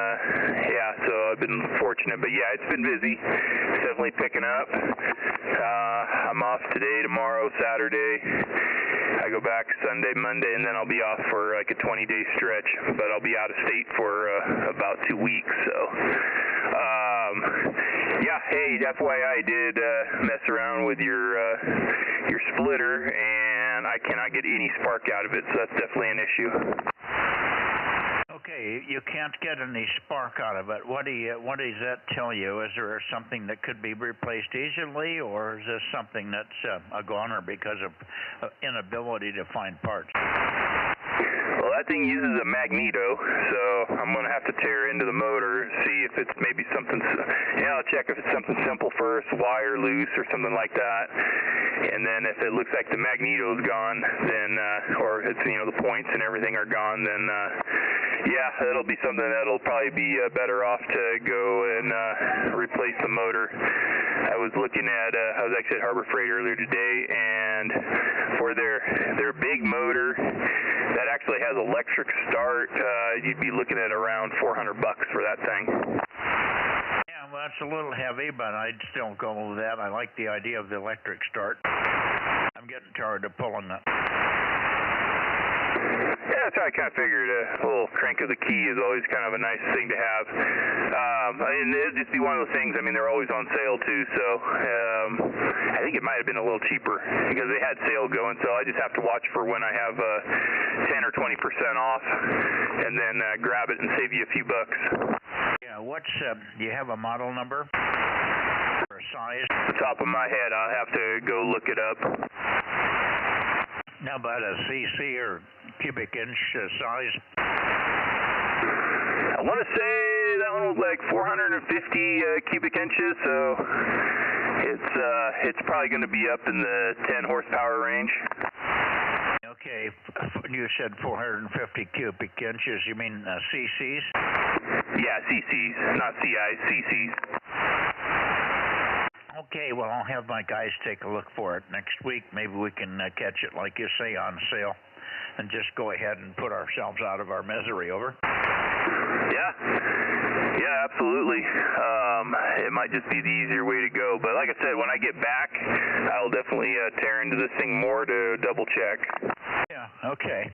yeah, so I've been fortunate. But yeah, it's been busy. It's definitely picking up. I'm off today, tomorrow, Saturday. I go back Sunday, Monday, and then I'll be off for like a 20-day stretch. But I'll be out of state for about 2 weeks. So, yeah. Hey, FYI, I did mess around with your splitter, and I cannot get any spark out of it, so that's definitely an issue. Okay, you can't get any spark out of it. What does that tell you? Is there something that could be replaced easily, or is this something that's a goner because of inability to find parts? Well, that thing uses a magneto, so I'm going to have to tear into the motor and see if it's maybe something, I'll check if it's something simple first, wire loose or something like that. And then if it looks like the magneto's gone, then, or it's, the points and everything are gone, then, it'll be something that'll probably be better off to go and replace the motor. I was looking at, I was actually at Harbor Freight earlier today, and for their big motor that actually has electric start, you'd be looking at around $400 for that thing. Yeah, well, that's a little heavy, but I'd still go with that. I like the idea of the electric start. I'm getting tired of pulling that. Yeah, so I kind of figured a little crank of the key is always kind of a nice thing to have. And it'd just be one of those things, they're always on sale too, so I think it might have been a little cheaper because they had sale going, so I just have to watch for when I have 10 or 20% off and then grab it and save you a few bucks. Yeah, do you have a model number or a size? Off the top of my head, I'll have to go look it up. Now about a cc or cubic inch size? I want to say that one was like 450 cubic inches, so it's probably going to be up in the 10 horsepower range. Okay, you said 450 cubic inches. You mean cc's? Yeah, cc's, not CI's, cc's. Okay, well, I'll have my guys take a look for it next week. Maybe we can catch it, like you say, on sale and just go ahead and put ourselves out of our misery, over? Yeah, absolutely. It might just be the easier way to go. But like I said, when I get back, I'll definitely tear into this thing more to double check. Yeah, okay.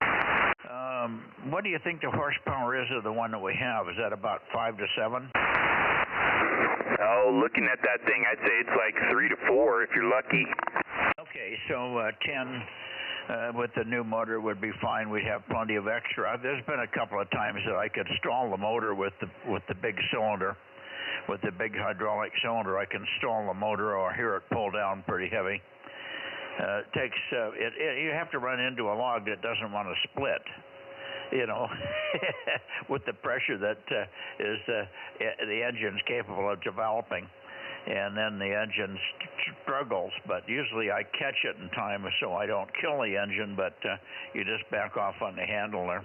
What do you think the horsepower is of the one that we have? Is that about 5 to 7? Oh, looking at that thing, I'd say it's like 3 to 4 if you're lucky. Okay, so 10 with the new motor would be fine. We'd have plenty of extra. There's been a couple of times that I could stall the motor with the big cylinder, with the big hydraulic cylinder. I can stall the motor or hear it pull down pretty heavy. You have to run into a log that doesn't want to split, with the pressure that the engine's capable of developing, and then the engine struggles. But usually I catch it in time, so I don't kill the engine, but you just back off on the handle there.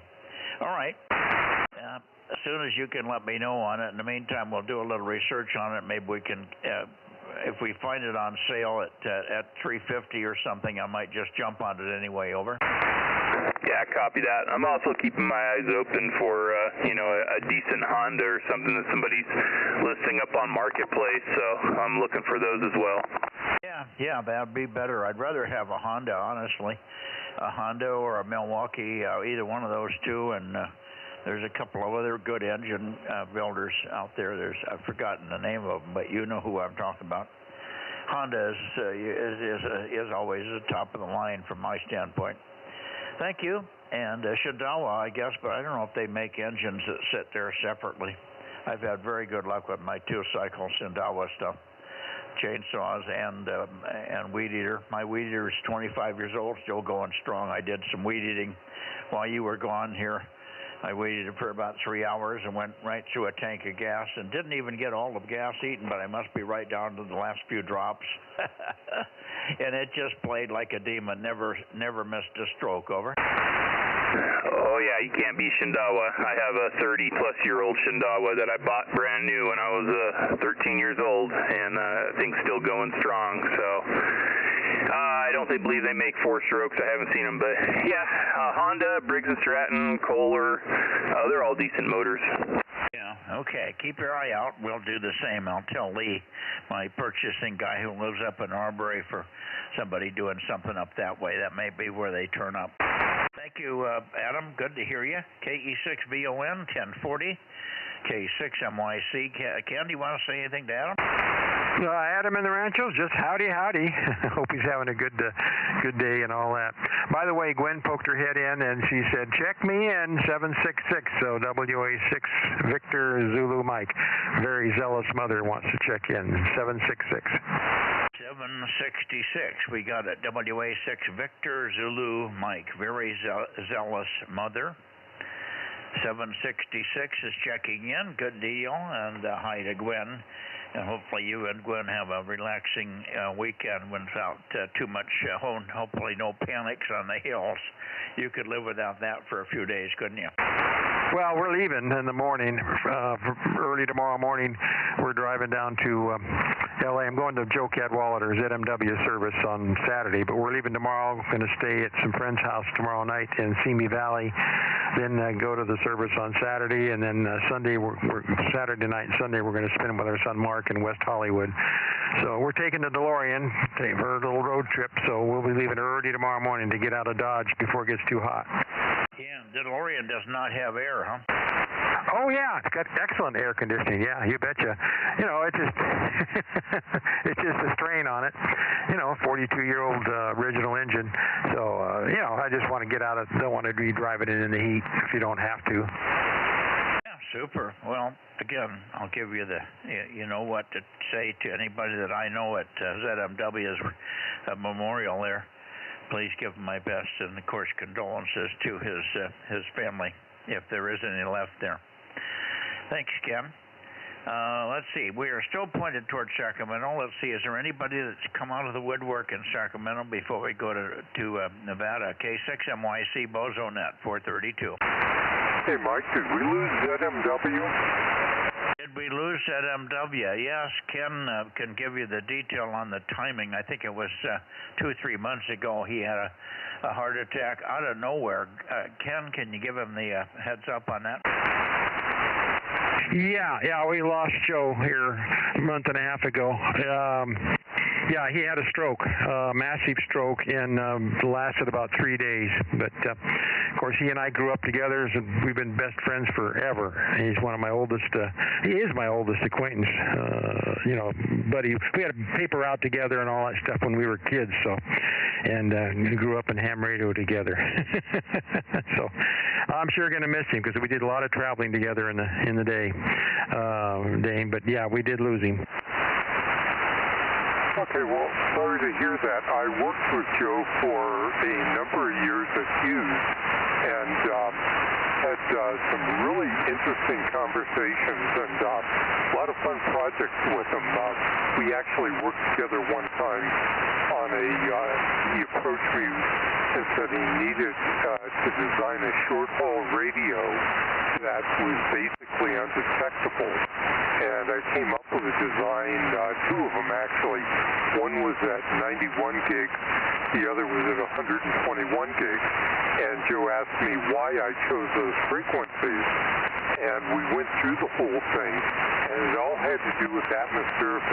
All right. As soon as you can let me know on it. In the meantime, we'll do a little research on it. Maybe we can, if we find it on sale at $350 or something, I might just jump on it anyway, over? Yeah, copy that. I'm also keeping my eyes open for, a decent Honda or something that somebody's listing up on Marketplace, so I'm looking for those as well. Yeah, that'd be better. I'd rather have a Honda, honestly. A Honda or a Milwaukee, either one of those two, and there's a couple of other good engine builders out there. I've forgotten the name of them, but you know who I'm talking about. Honda is always the top of the line from my standpoint. Thank you. And Shindawa, I guess, but I don't know if they make engines that sit there separately. I've had very good luck with my two-cycle Shindawa stuff, chainsaws and weed eater. My weed eater is 25 years old, still going strong. I did some weed eating while you were gone here. I waited for about 3 hours and went right through a tank of gas and didn't even get all of gas eaten, but I must be right down to the last few drops. And it just played like a demon, never missed a stroke, over. Oh, yeah, you can't beat Shindawa. I have a 30-plus-year-old Shindawa that I bought brand new when I was 13 years old, and that thing's still going strong, so I don't believe they make 4 strokes. I haven't seen them, but yeah, Honda, Briggs & Stratton, Kohler, they're all decent motors. Yeah, okay. Keep your eye out. We'll do the same. I'll tell Lee, my purchasing guy who lives up in Arbery, for somebody doing something up that way. That may be where they turn up. Thank you, Adam. Good to hear you. KE6BON 1040, K6MYC. Ken, do you want to say anything to Adam? Adam in the Rancho, just howdy. Hope he's having a good day and all that. By the way, Gwen poked her head in and she said, check me in, 766, so WA6 Victor Zulu Mike. Very zealous mother wants to check in, 766. 766. We got it. WA6 Victor Zulu Mike. Very zealous mother. 766 is checking in. Good deal. And hi to Gwen. And hopefully you and Gwen have a relaxing weekend without too much, hopefully no panics on the hills. You could live without that for a few days, couldn't you? Well, we're leaving in the morning, early tomorrow morning. We're driving down to L.A. I'm going to Joe Cadwalader's ZMW service on Saturday, but we're leaving tomorrow. Going to stay at some friend's house tomorrow night in Simi Valley, then go to the service on Saturday, and then Sunday, Saturday night and Sunday, we're going to spend with our son Mark in West Hollywood. So we're taking the DeLorean for a little road trip, so we'll be leaving early tomorrow morning to get out of Dodge before it gets too hot. Yeah, the DeLorean does not have air, huh? Oh yeah, it's got excellent air conditioning. Yeah, you betcha. You know, it just it's just a strain on it. You know, 42-year-old original engine. So you know, I just want to get out of. Don't want to be driving it in the heat if you don't have to. Yeah, super. Well, again, I'll give you the. You know what to say to anybody that I know at ZMW's memorial there. Please give him my best and, of course, condolences to his family, if there is any left there. Thanks, Ken. Let's see. We are still pointed towards Sacramento. Let's see. Is there anybody that's come out of the woodwork in Sacramento before we go to Nevada? K6MYC Bozo Net 432. Hey, Mike, did we lose ZMW? Did we lose ZMW? Yes, Ken can give you the detail on the timing. I think it was 2-3 months ago he had a heart attack out of nowhere. Ken, can you give him the heads up on that? Yeah, we lost Joe here a month and a half ago. Yeah, he had a stroke, massive stroke, and lasted about 3 days. But, of course, he and I grew up together, and we've been best friends forever. He's one of my oldest, he is my oldest acquaintance, you know, buddy. We had a paper out together and all that stuff when we were kids, so, and we grew up in ham radio together. So I'm sure going to miss him because we did a lot of traveling together in the day, Dane. But, yeah, we did lose him. Okay, well, sorry to hear that. I worked with Joe for a number of years at Hughes and had some really interesting conversations and a lot of fun projects with him. We actually worked together one time on he approached me and said he needed to design a short-haul radio that was basically undetectable. And I came up with a design, two of them actually. One was at 91 gigs, the other was at 121 gigs. And Joe asked me why I chose those frequencies. And we went through the whole thing, and it all had to do with atmospheric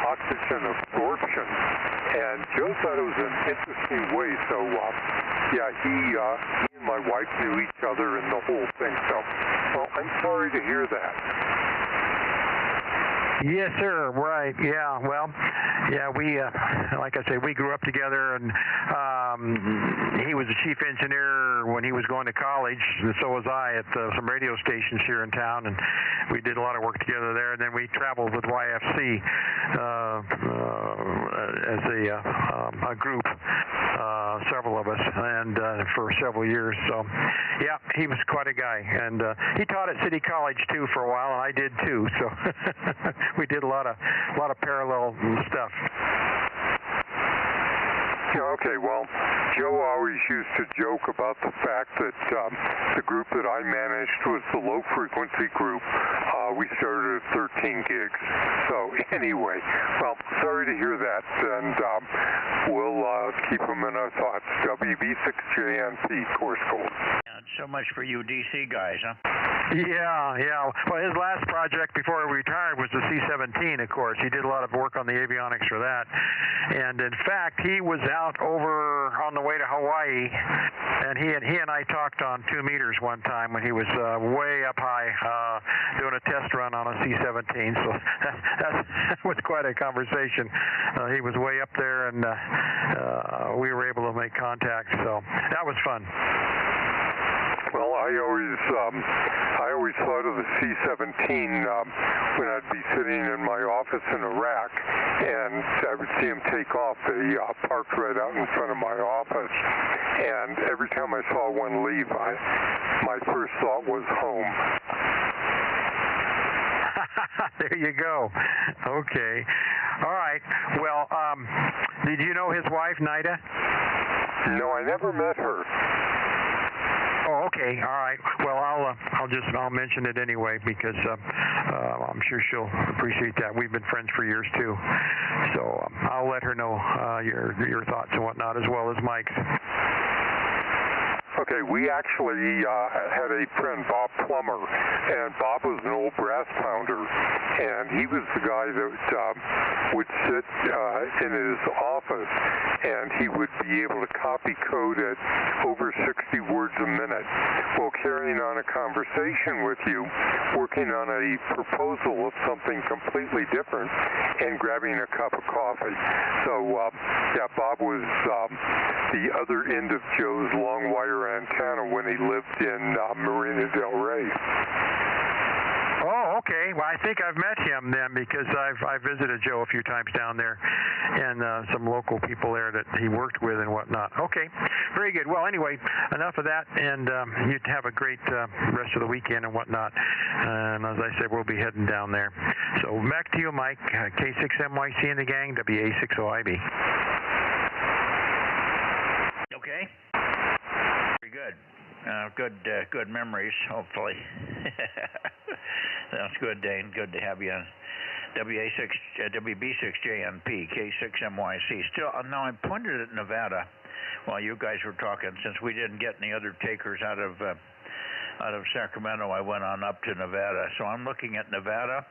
oxygen absorption. And Joe thought it was an interesting way. So, yeah, he and my wife knew each other and the whole thing. So, well, I'm sorry to hear that. Yes, sir. Right. Yeah. Well, yeah, we, like I say, we grew up together, and he was the chief engineer when he was going to college, and so was I at some radio stations here in town, and we did a lot of work together there. And then we traveled with YFC as a group, several of us, and for several years. So, yeah, he was quite a guy, and he taught at City College too for a while, and I did too. So. We did a lot of parallel stuff. Yeah, okay, well, Joe always used to joke about the fact that the group that I managed was the low-frequency group. We started at 13 gigs. So, anyway, well, sorry to hear that, and we'll keep them in our thoughts. WB6JNC, course goal. So much for you DC guys, huh? Yeah. Well, his last project before he retired was the C-17, of course. He did a lot of work on the avionics for that. And, in fact, he was out over on the way to Hawaii, and he and I talked on 2 meters one time when he was way up high doing a test run on a C-17. So that was quite a conversation. He was way up there, and we were able to make contact. So that was fun. Well, Well, I always thought of the C-17 when I'd be sitting in my office in Iraq, and I would see them take off. They parked right out in front of my office, and every time I saw one leave, my first thought was home. There you go. Okay. All right. Well, did you know his wife, Nida? No, I never met her. Oh, okay. All right. Well, I'll mention it anyway because I'm sure she'll appreciate that. We've been friends for years too, so I'll let her know your thoughts and whatnot as well as Mike's. Okay, we actually had a friend, Bob Plummer, and Bob was an old brass pounder, and he was the guy that would sit in his office, and he would be able to copy code at over 60 words a minute while carrying on a conversation with you, working on a proposal of something completely different, and grabbing a cup of coffee. So, yeah, Bob was the other end of Joe's long wire antenna when he lived in Marina del Rey. Oh, okay. Well, I think I've met him then because I've visited Joe a few times down there, and some local people there that he worked with and whatnot. Okay, very good. Well, anyway, enough of that, and you have a great rest of the weekend and whatnot. And as I said, we'll be heading down there. So back to you, Mike. K6MYC and the gang, WA60IB. Okay. Very good. Good memories, hopefully. That's good, Dane. Good to have you on WB6JNP, K6MYC. Still, now I pointed at Nevada while you guys were talking. Since we didn't get any other takers out of Sacramento, I went on up to Nevada. So I'm looking at Nevada,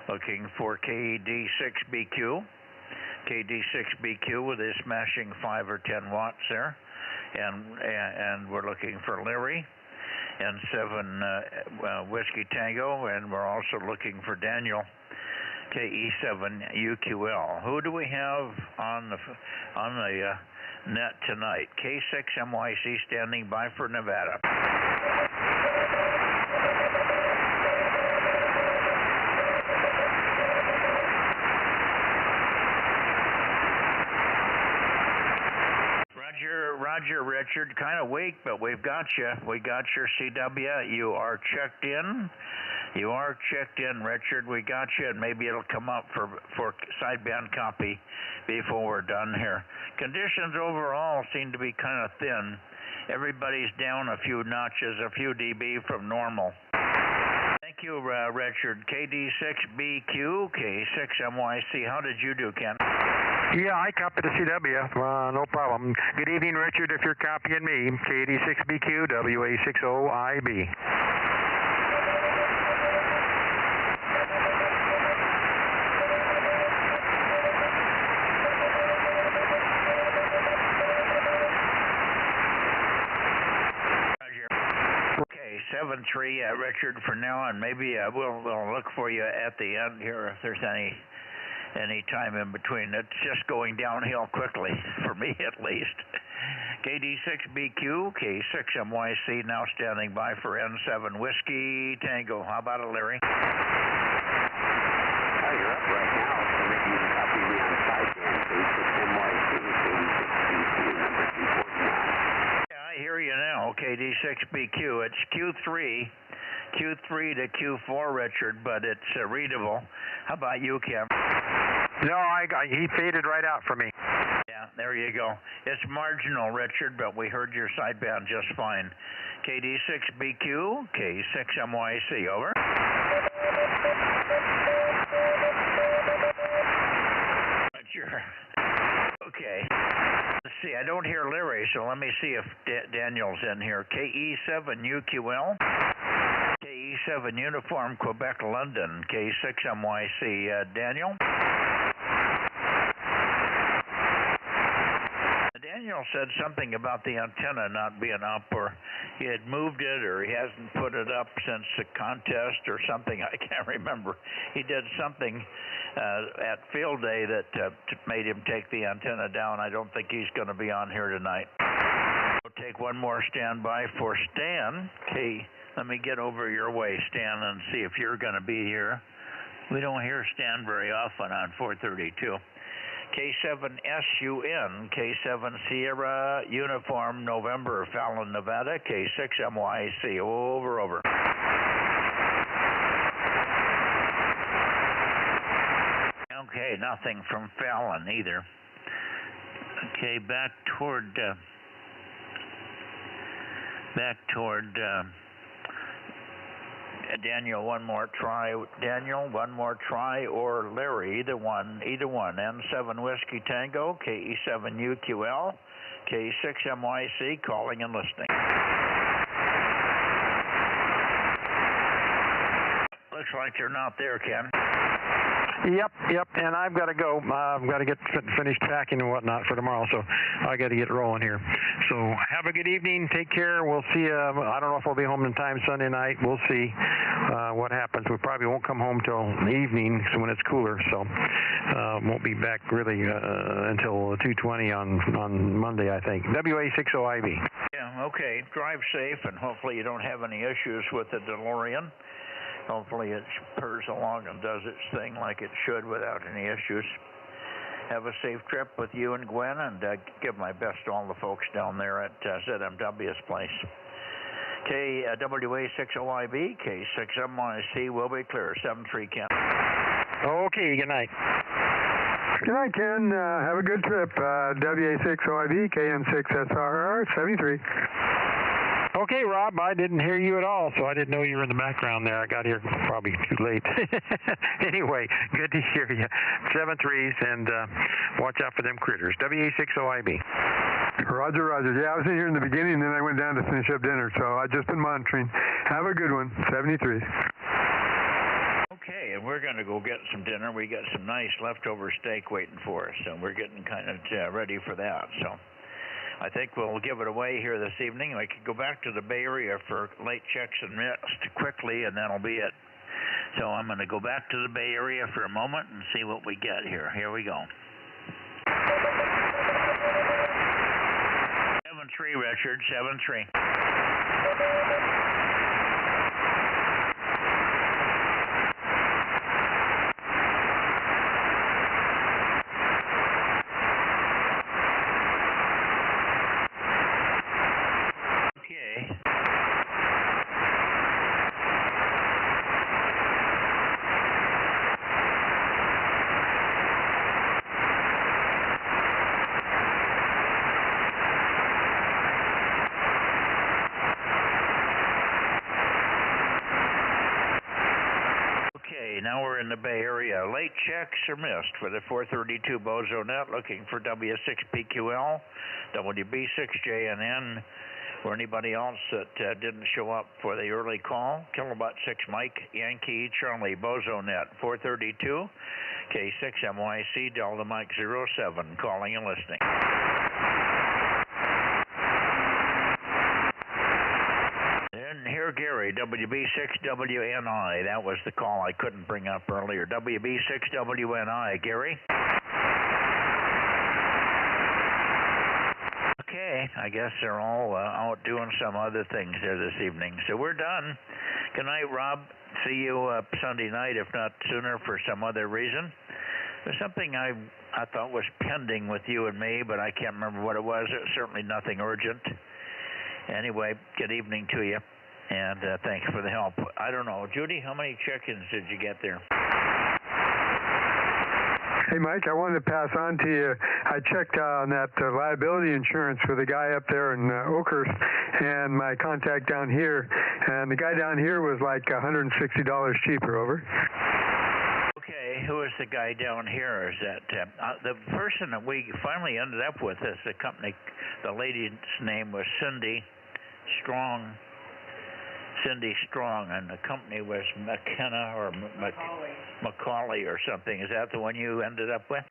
looking for KD6BQ. KD6BQ with his smashing 5 or 10 watts there. And we're looking for Larry and 7 Whiskey Tango, and we're also looking for Daniel, KE7UQL. Who do we have on the net tonight? K6MYC standing by for Nevada. Roger, Richard. Kind of weak, but we've got you. We got your CW. You are checked in. You are checked in, Richard. We got you, and maybe it'll come up for sideband copy before we're done here. Conditions overall seem to be kind of thin. Everybody's down a few notches, a few dB from normal. Thank you, Richard. KD6BQ, K6MYC. How did you do, Ken? Yeah, I copied the CW. No problem. Good evening, Richard, if you're copying me. K86BQ, WA60IB. Okay, 7-3, Richard, for now, and maybe we'll look for you at the end here if there's any time in between. It's just going downhill quickly, for me at least. KD6BQ, K6MYC now standing by for N7 Whiskey Tango. How about it, Larry? Oh, you're up right now, so maybe you can copy me on sideband, K6MYC, KD6BQ, number 249. Yeah, I hear you now, KD6BQ. It's Q3 to Q4, Richard, but it's readable. How about you, Kim? No, he faded right out for me. Yeah, there you go. It's marginal, Richard, but we heard your sideband just fine. KD6BQ, K6MYC, over. Roger. Okay. Let's see, I don't hear Larry, so let me see if Daniel's in here. KE7UQL. KE7 Uniform, Quebec, London, K6MYC. Daniel? Daniel said something about the antenna not being up, or he had moved it, or he hasn't put it up since the contest or something. I can't remember. He did something at field day that made him take the antenna down. I don't think he's going to be on here tonight. So take one more standby for Stan. Okay, let me get over your way, Stan, and see if you're going to be here. We don't hear Stan very often on 432. K7SUN, K7 Sierra Uniform November, Fallon, Nevada, K6MYC. Over. Okay, nothing from Fallon either. Okay, back toward Daniel, one more try. Daniel, one more try, or Larry, either one. N7 Whiskey Tango, KE7UQL, K6MYC, calling and listening. Looks like you're not there, Ken. Yep, and I've got to go. I've got to get finished packing and whatnot for tomorrow, so I got to get rolling here. So have a good evening. Take care. We'll see you. I don't know if we'll be home in time Sunday night. We'll see what happens. We probably won't come home till the evening when it's cooler, so won't be back really until 2:20 on Monday, I think. WA60IB. Yeah, okay. Drive safe, and hopefully you don't have any issues with the DeLorean. Hopefully it purrs along and does its thing like it should without any issues. Have a safe trip with you and Gwen, and give my best to all the folks down there at ZMW's place. WA60IB, K6MYC will be clear. 73 Ken. Okay, good night. Good night, Ken. Have a good trip. WA60IB, KM6SRR, 73. Okay, Rob, I didn't hear you at all, so I didn't know you were in the background there. I got here probably too late. Anyway, good to hear you. 7-3s, and watch out for them critters. WA60IB. Roger. Yeah, I was in here in the beginning, and then I went down to finish up dinner, so I've just been monitoring. Have a good one. 73. Okay, and we're going to go get some dinner. We got some nice leftover steak waiting for us, so we're getting kind of ready for that, so I think we'll give it away here this evening. We could go back to the Bay Area for late checks and missed quickly, and that'll be it. So I'm going to go back to the Bay Area for a moment and see what we get here. Here we go. 7-3, Richard, 7-3. Now we're in the Bay Area. Late checks are missed for the 432 Bozo Net, looking for W6PQL, WB6JNN, or anybody else that didn't show up for the early call. Kilowatt 6 Mike, Yankee, Charlie, Bozo Net, 432, K6MYC, Delta Mike 07, calling and listening. Gary, WB6WNI. That was the call I couldn't bring up earlier. WB6WNI. Gary? Okay, I guess they're all out doing some other things there this evening. So we're done. Good night, Rob. See you Sunday night, if not sooner, for some other reason. There's something I thought was pending with you and me, but I can't remember what it was. It was certainly nothing urgent. Anyway, good evening to you. And thanks for the help. I don't know, Judy, how many check-ins did you get there? Hey, Mike, I wanted to pass on to you. I checked on that liability insurance with a guy up there in Oakhurst and my contact down here. And the guy down here was like $160 cheaper, over. Okay, who is the guy down here? Is that the person that we finally ended up with is the company, the lady's name was Cindy Strong, and the company was McKenna or Macaulay or something. Is that the one you ended up with?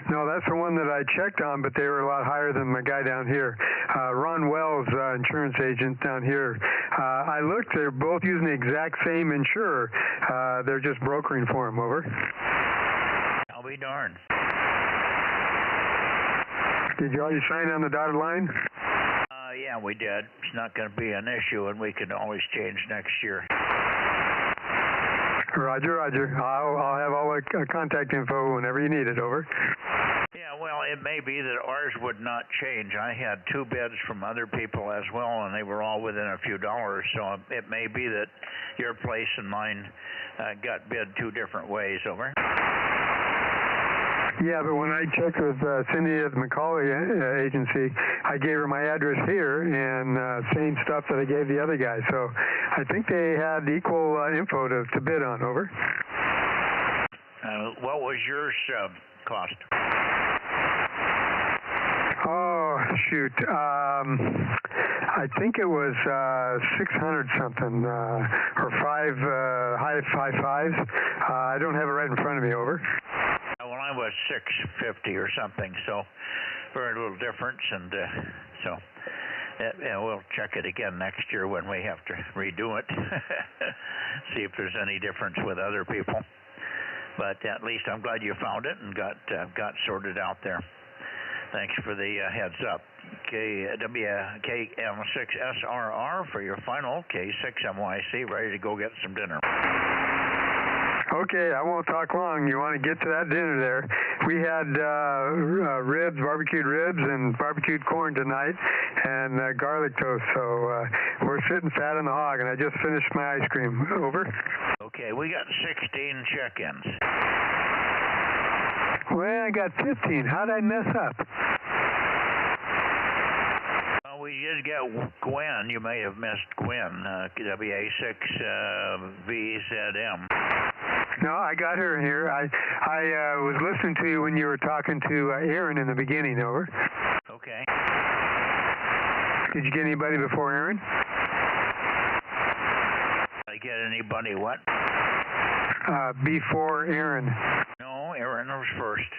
No, that's the one that I checked on, but they were a lot higher than the guy down here. Ron Wells, insurance agent down here. I looked, they're both using the exact same insurer. They're just brokering for him, over. I'll be darned. Did you already sign on the dotted line? Yeah, we did. It's not going to be an issue, and we can always change next year. Roger, roger. I'll have all the contact info whenever you need it. Over. Yeah, well, it may be that ours would not change. I had 2 bids from other people as well, and they were all within a few dollars. So it may be that your place and mine got bid 2 different ways. Over. Yeah, but when I checked with Cindy at the McCauley agency, I gave her my address here and same stuff that I gave the other guy. So I think they had equal info to bid on. Over. What was yours cost? Oh, shoot. I think it was 600 something, or high fives. I don't have it right in front of me. Over. Well, I was 650 or something, so very little difference, and so yeah, we'll check it again next year when we have to redo it. See if there's any difference with other people. But at least I'm glad you found it and got sorted out there. Thanks for the heads up. KM6SRR for your final K6MYC, ready to go get some dinner. Okay, I won't talk long. You want to get to that dinner there. We had ribs, barbecued ribs, and barbecued corn tonight, and garlic toast. So we're sitting fat on the hog, and I just finished my ice cream. Over. Okay, we got 16 check-ins. Well, I got 15. How'd I mess up? Well, we did get Gwen. You may have missed Gwen, WA6VZM. No, I got her here. I was listening to you when you were talking to Aaron in the beginning. Over. Okay. Did you get anybody before Aaron? Did I get anybody what? Before Aaron. No, Aaron was first.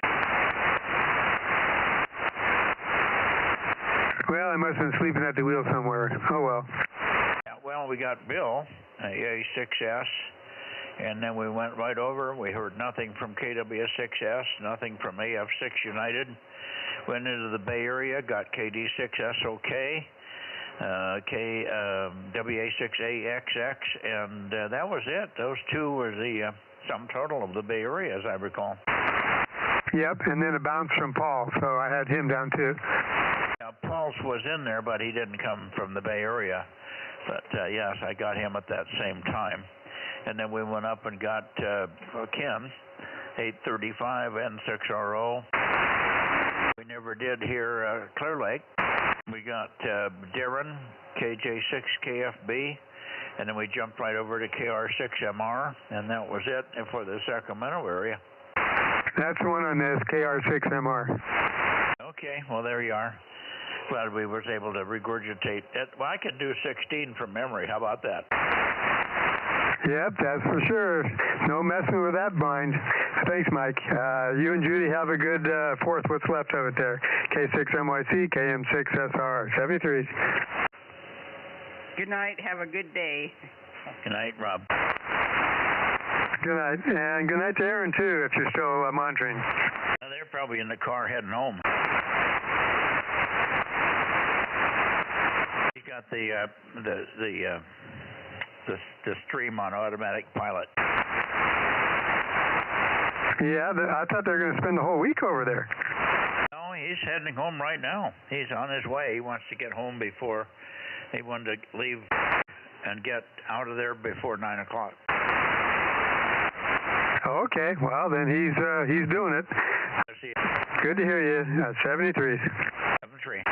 Well, I must have been sleeping at the wheel somewhere. Oh, well. Yeah, well, we got Bill, A6S, and then we went right over. We heard nothing from KW6S, nothing from AF6 United. Went into the Bay Area, got KD6S OK, WA6AXX, and that was it. Those 2 were the sum total of the Bay Area, as I recall. Yep, and then a bounce from Paul, so I had him down too. Now, Paul's was in there, but he didn't come from the Bay Area. But yes, I got him at that same time. And then we went up and got Ken, 835 N6RO. We never did hear Clear Lake. We got Darren, KJ6KFB, and then we jumped right over to KR6MR, and that was it for the Sacramento area. That's the one on this, KR6MR. Okay, well, there you are. Glad we was able to regurgitate it. Well, I could do 16 from memory. How about that? Yep, that's for sure. No messing with that bind. Thanks, Mike. You and Judy have a good 4th. What's left of it there? K6MYC, KM6SR, 73. Good night. Have a good day. Good night, Rob. Good night. And good night to Aaron, too, if you're still monitoring. They're probably in the car heading home. You got the stream on automatic pilot. Yeah, I thought they were going to spend the whole week over there. No, he's heading home right now. He's on his way. He wants to get home before he wanted to leave and get out of there before 9 o'clock. Okay, well then he's doing it. Good to hear you. 73. 73.